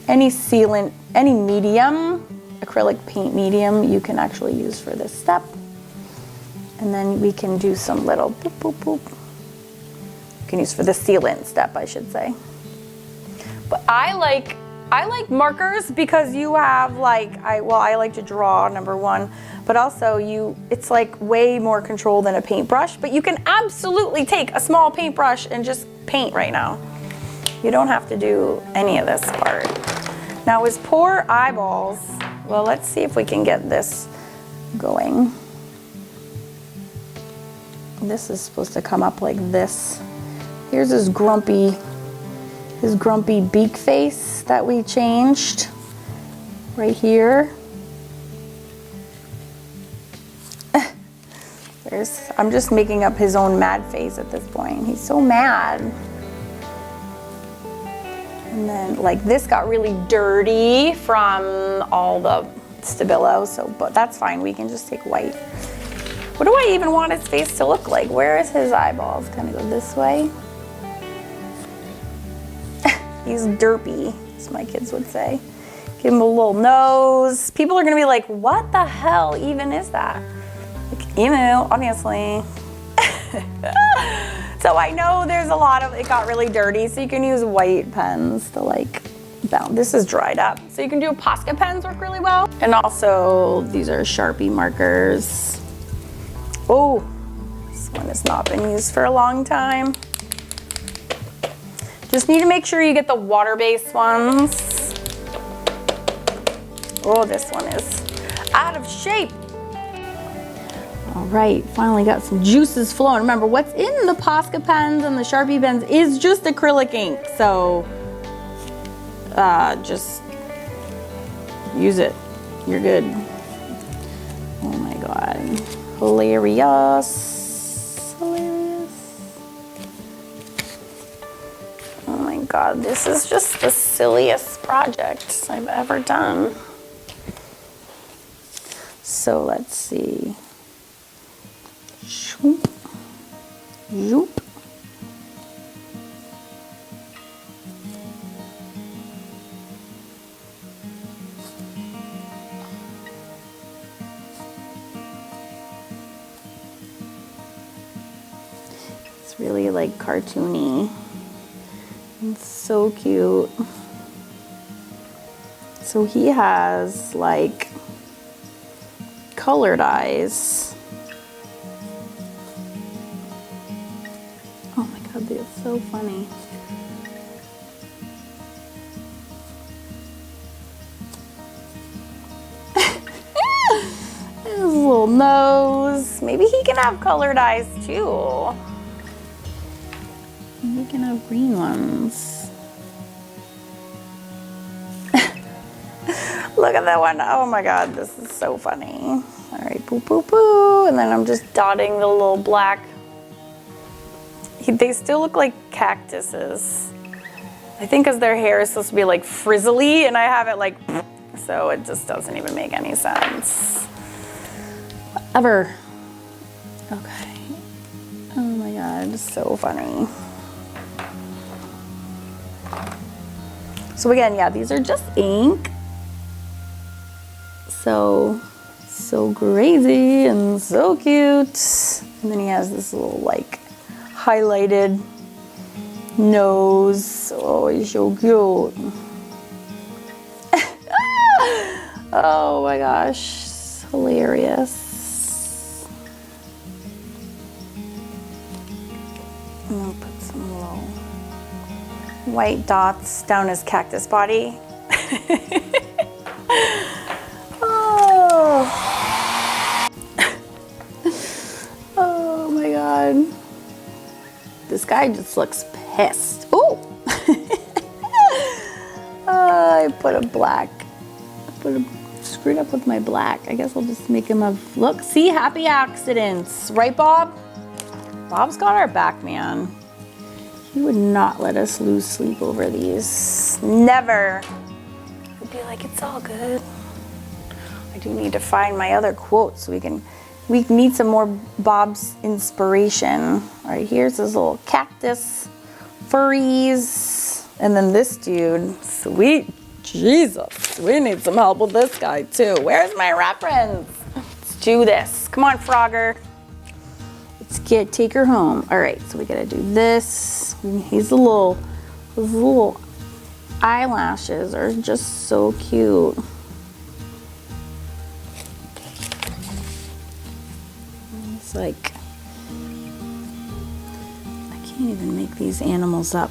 Any sealant, any medium, acrylic paint medium, you can actually use for this step. And then we can do some little boop, boop, boop. You can use for the sealant step, I should say. But I like markers because you have like, I like to draw, number one, but also it's like way more control than a paintbrush, but you can absolutely take a small paintbrush and just paint right now. You don't have to do any of this part. Now his poor eyeballs, well, let's see if we can get this going. This is supposed to come up like this. Here's his grumpy beak face that we changed right here. I'm just making up his own mad face at this point. He's so mad. And then like this got really dirty from all the Stabilo, but that's fine. We can just take white. What do I even want his face to look like? Where is his eyeballs? Kind of go this way. He's derpy, as my kids would say. Give him a little nose. People are gonna be like, what the hell even is that? Like, emu, obviously. So I know there's a lot of, it got really dirty, so you can use white pens to like bound. This is dried up. So you can do Posca pens work really well. And also, these are Sharpie markers. Oh, this one has not been used for a long time. Just need to make sure you get the water-based ones. Oh, this one is out of shape. All right, finally got some juices flowing. Remember, what's in the Posca pens and the Sharpie pens is just acrylic ink. So just use it. You're good. Oh my God, hilarious. God, this is just the silliest project I've ever done. So let's see. Shoop. Zoop. It's really like cartoony. It's so cute. So he has like colored eyes. Oh my God, they're so funny. His little nose. Maybe he can have colored eyes too. Maybe he can have green ones. Look at that one. Oh my God, this is so funny. All right, poo, poo, poo. And then I'm just dotting the little black. They still look like cactuses. I think because their hair is supposed to be like frizzly and I have it like, so it just doesn't even make any sense. Whatever. Okay. Oh my God, it's so funny. So again, yeah, these are just ink. So crazy and so cute. And then he has this little like highlighted nose. Oh, he's so cute. Oh my gosh, it's hilarious. I'm gonna put some little white dots down his cactus body. Oh my God. This guy just looks pissed. Ooh! I screwed up with my black. I guess I'll just make him a, look, see, happy accidents. Right, Bob? Bob's got our back, man. He would not let us lose sleep over these. Never. He'd be like, it's all good. I do need to find my other quotes so we need some more Bob's inspiration. All right, here's his little cactus furries. And then this dude, sweet Jesus, we need some help with this guy too. Where's my reference? Let's do this. Come on, Frogger. Let's take her home. All right, so we gotta do this. His little eyelashes are just so cute. It's like, I can't even make these animals up.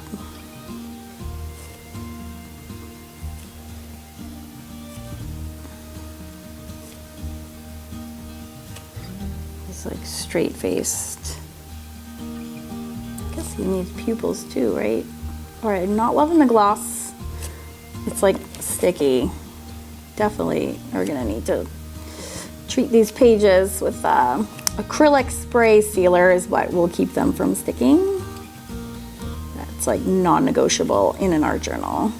He's like straight-faced. I guess he needs pupils too, right? All right, I'm not loving the gloss. It's like sticky. Definitely are gonna need to treat these pages with acrylic spray sealer is what will keep them from sticking. That's like non-negotiable in an art journal.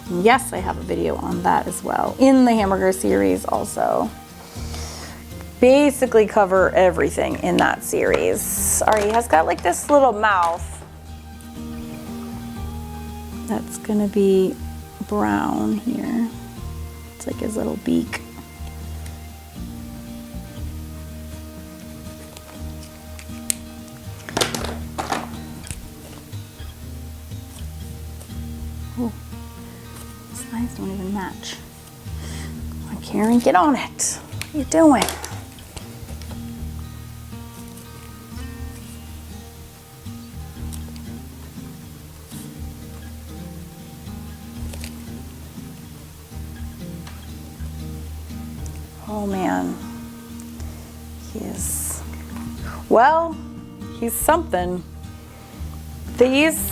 And yes, I have a video on that as well in the hamburger series also. Basically cover everything in that series. All right, he has got like this little mouth. That's gonna be brown here. It's like his little beak. Oh, his eyes don't even match. Come on, Karen, get on it. What are you doing? Oh man, he is, well, he's something. These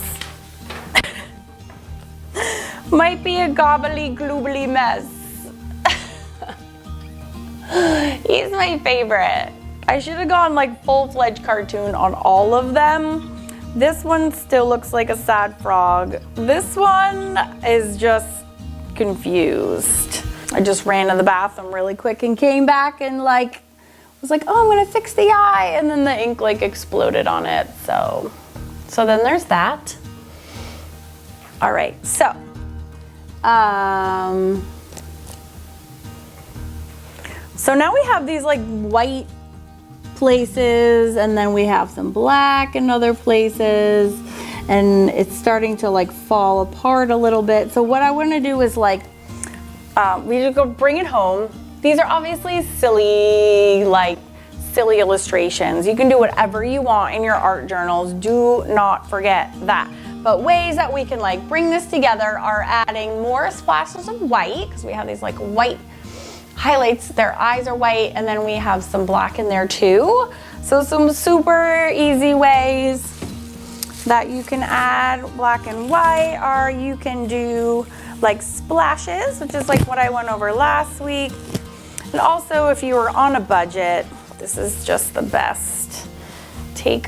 might be a gobbly gloobly mess. He's my favorite. I should have gone like full-fledged cartoon on all of them. This one still looks like a sad frog. This one is just confused. I just ran to the bathroom really quick and came back and like was like, oh, I'm gonna fix the eye, and then the ink like exploded on it. So then there's that. All right, so so now we have these like white places, and then we have some black in other places, and it's starting to like fall apart a little bit. So what I want to do is like, we just go bring it home. These are obviously silly illustrations. You can do whatever you want in your art journals. Do not forget that. But ways that we can like bring this together are adding more splashes of white, because we have these like white highlights. Their eyes are white, and then we have some black in there too. So some super easy ways that you can add black and white are you can do like splashes, which is like what I went over last week. And also if you were on a budget, this is just the best. You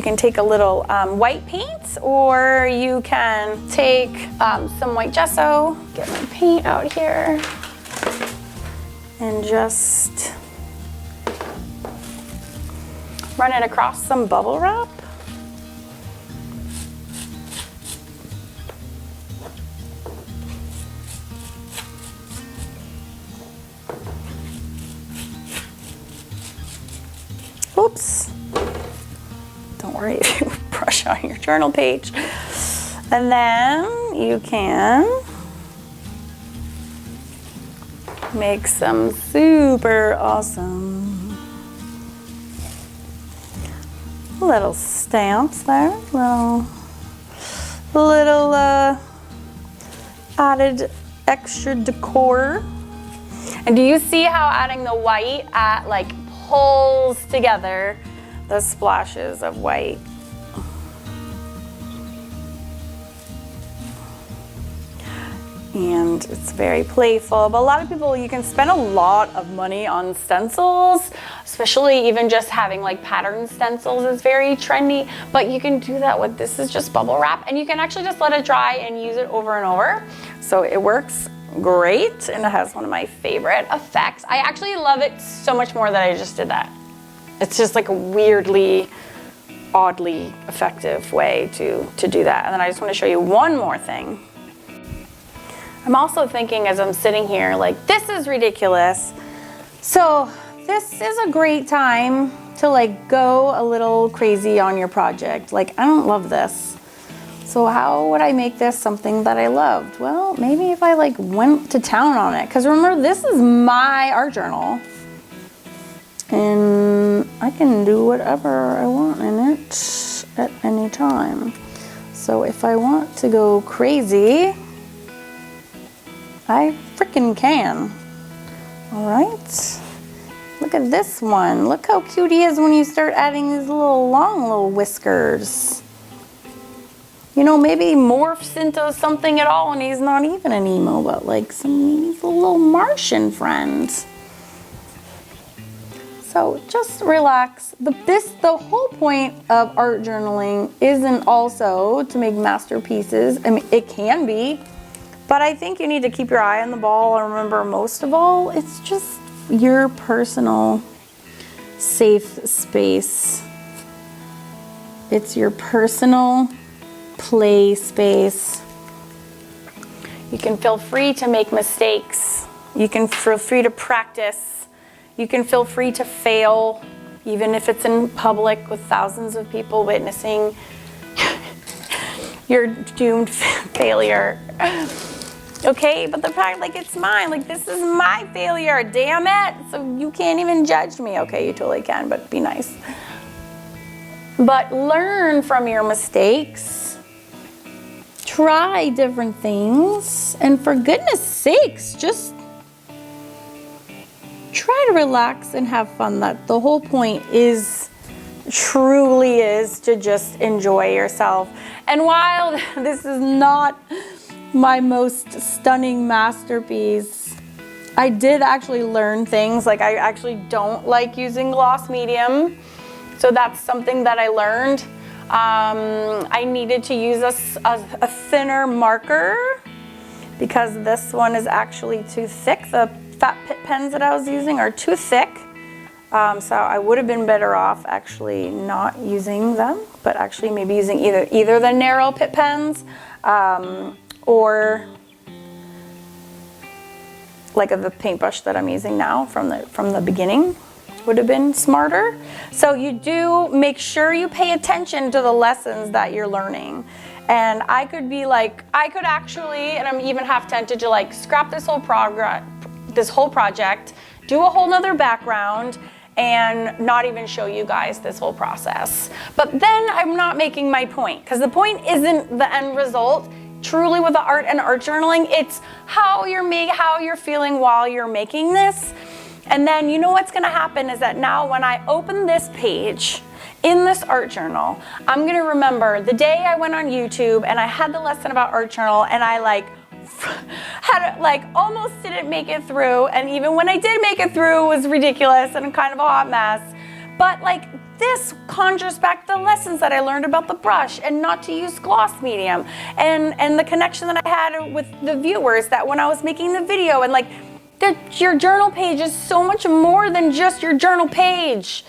can take a little white paint, or you can take some white gesso, get my paint out here, and just run it across some bubble wrap. Oops. Don't worry if you brush on your journal page. And then you can make some super awesome little stamps there, little added extra decor. And do you see how adding the white pulls together the splashes of white? And it's very playful. But a lot of people, you can spend a lot of money on stencils, especially even just having like pattern stencils is very trendy. But you can do that with, this is just bubble wrap, and you can actually just let it dry and use it over and over. So it works great, and it has one of my favorite effects. I actually love it so much more that I just did that. It's just like a weirdly, oddly effective way to do that. And then I just want to show you one more thing. I'm also thinking as I'm sitting here, like, this is ridiculous. So this is a great time to like go a little crazy on your project. Like, I don't love this. So how would I make this something that I loved? Well, maybe if I like went to town on it. Because remember, this is my art journal. And I can do whatever I want in it at any time. So if I want to go crazy, I freaking can. All right. Look at this one. Look how cute he is when you start adding these little whiskers. You know, maybe he morphs into something at all and he's not even an emo, but like he's a little Martian friend. So just relax. The whole point of art journaling isn't also to make masterpieces. I mean, it can be, but I think you need to keep your eye on the ball, and remember, most of all, it's just your personal safe space. It's your personal play space. You can feel free to make mistakes. You can feel free to practice. You can feel free to fail, even if it's in public with thousands of people witnessing your doomed failure. Okay, but the fact, like, it's mine. Like, this is my failure, damn it. So you can't even judge me. Okay, you totally can, but be nice. But learn from your mistakes. Try different things. And for goodness sakes, just try to relax and have fun. That the whole point truly is to just enjoy yourself. And while this is not my most stunning masterpiece, I did actually learn things. Like, I actually don't like using gloss medium. So that's something that I learned. I needed to use a thinner marker because this one is actually too thick. The fat pit pens that I was using are too thick. So I would have been better off actually not using them, but actually maybe using either the narrow pit pens or like the paintbrush that I'm using now from the beginning. would have been smarter. So you do make sure you pay attention to the lessons that you're learning. And I could be like, I could actually, and I'm even half tempted to like scrap this whole project, do a whole nother background, and not even show you guys this whole process. But then I'm not making my point, because the point isn't the end result. Truly with the art and art journaling, it's how you're feeling while you're making this. And then you know what's gonna happen is that now when I open this page in this art journal, I'm gonna remember the day I went on YouTube and I had the lesson about art journal and I almost didn't make it through, and even when I did make it through, it was ridiculous and kind of a hot mess. But like this conjures back the lessons that I learned about the brush and not to use gloss medium, and the connection that I had with the viewers that when I was making the video, and like your journal page is so much more than just your journal page.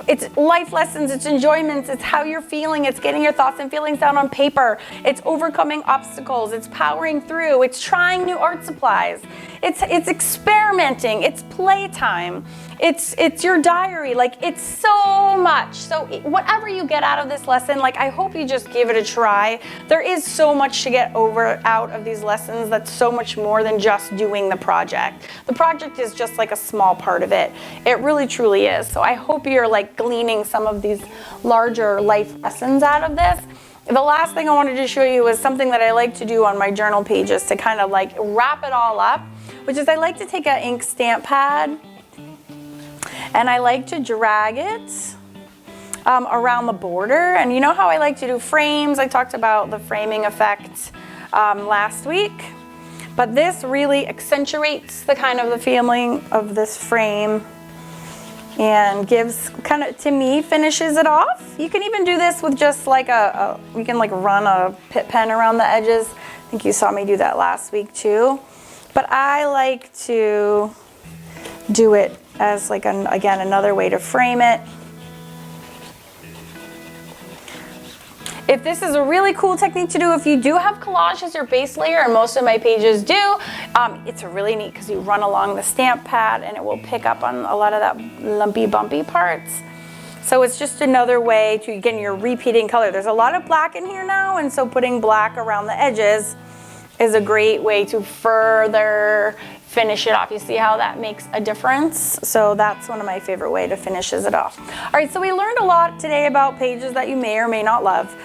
It's life lessons, it's enjoyments, it's how you're feeling, it's getting your thoughts and feelings down on paper, it's overcoming obstacles, it's powering through, it's trying new art supplies, it's experimenting, it's playtime, it's your diary, like it's so much. So whatever you get out of this lesson, like I hope you just give it a try. There is so much to get out of these lessons that's so much more than just doing the project. The project is just like a small part of it. It really truly is. So I hope you're like gleaning some of these larger life lessons out of this. The last thing I wanted to show you is something that I like to do on my journal pages to kind of like wrap it all up, which is I like to take an ink stamp pad and I like to drag it around the border. And you know how I like to do frames? I talked about the framing effect last week, but this really accentuates the kind of the feeling of this frame and gives kind of, to me, finishes it off. You can even do this with just like you can like run a pit pen around the edges. I think you saw me do that last week too. But I like to do it as like, again, another way to frame it. If this is a really cool technique to do, if you do have collage as your base layer, and most of my pages do, it's really neat because you run along the stamp pad and it will pick up on a lot of that lumpy, bumpy parts. So it's just another way to, again, you're repeating color. There's a lot of black in here now, and so putting black around the edges is a great way to further finish it off. You see how that makes a difference? So that's one of my favorite ways to finishes it off. All right, so we learned a lot today about pages that you may or may not love.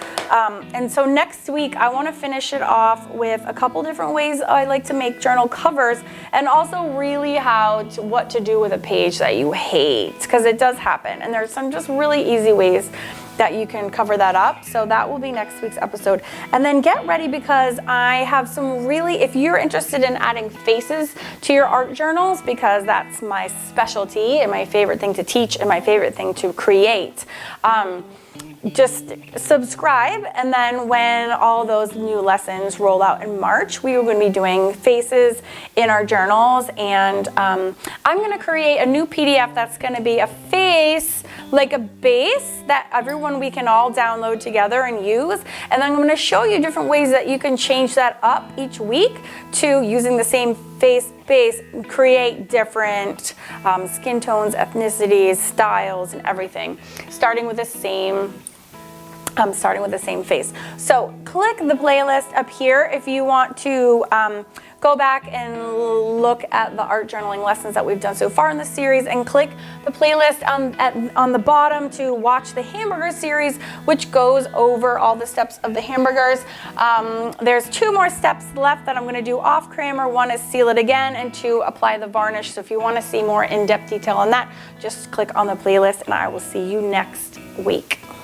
And so next week, I want to finish it off with a couple different ways I like to make journal covers, and also really what to do with a page that you hate, because it does happen. And there's some just really easy ways that you can cover that up. So that will be next week's episode. And then get ready, because I have some really, if you're interested in adding faces to your art journals, because that's my specialty and my favorite thing to teach and my favorite thing to create, just subscribe, and then when all those new lessons roll out in March, we are going to be doing faces in our journals, and I'm going to create a new PDF that's going to be a face, like a base that we can all download together and use, and then I'm going to show you different ways that you can change that up each week to using the same face base, create different skin tones, ethnicities, styles, and everything, starting with the same face. So click the playlist up here if you want to go back and look at the art journaling lessons that we've done so far in the series, and click the playlist on the bottom to watch the hamburger series, which goes over all the steps of the hamburgers. There's 2 more steps left that I'm going to do off camera. 1 is seal it again, and 2, apply the varnish. So if you want to see more in-depth detail on that, just click on the playlist, and I will see you next week.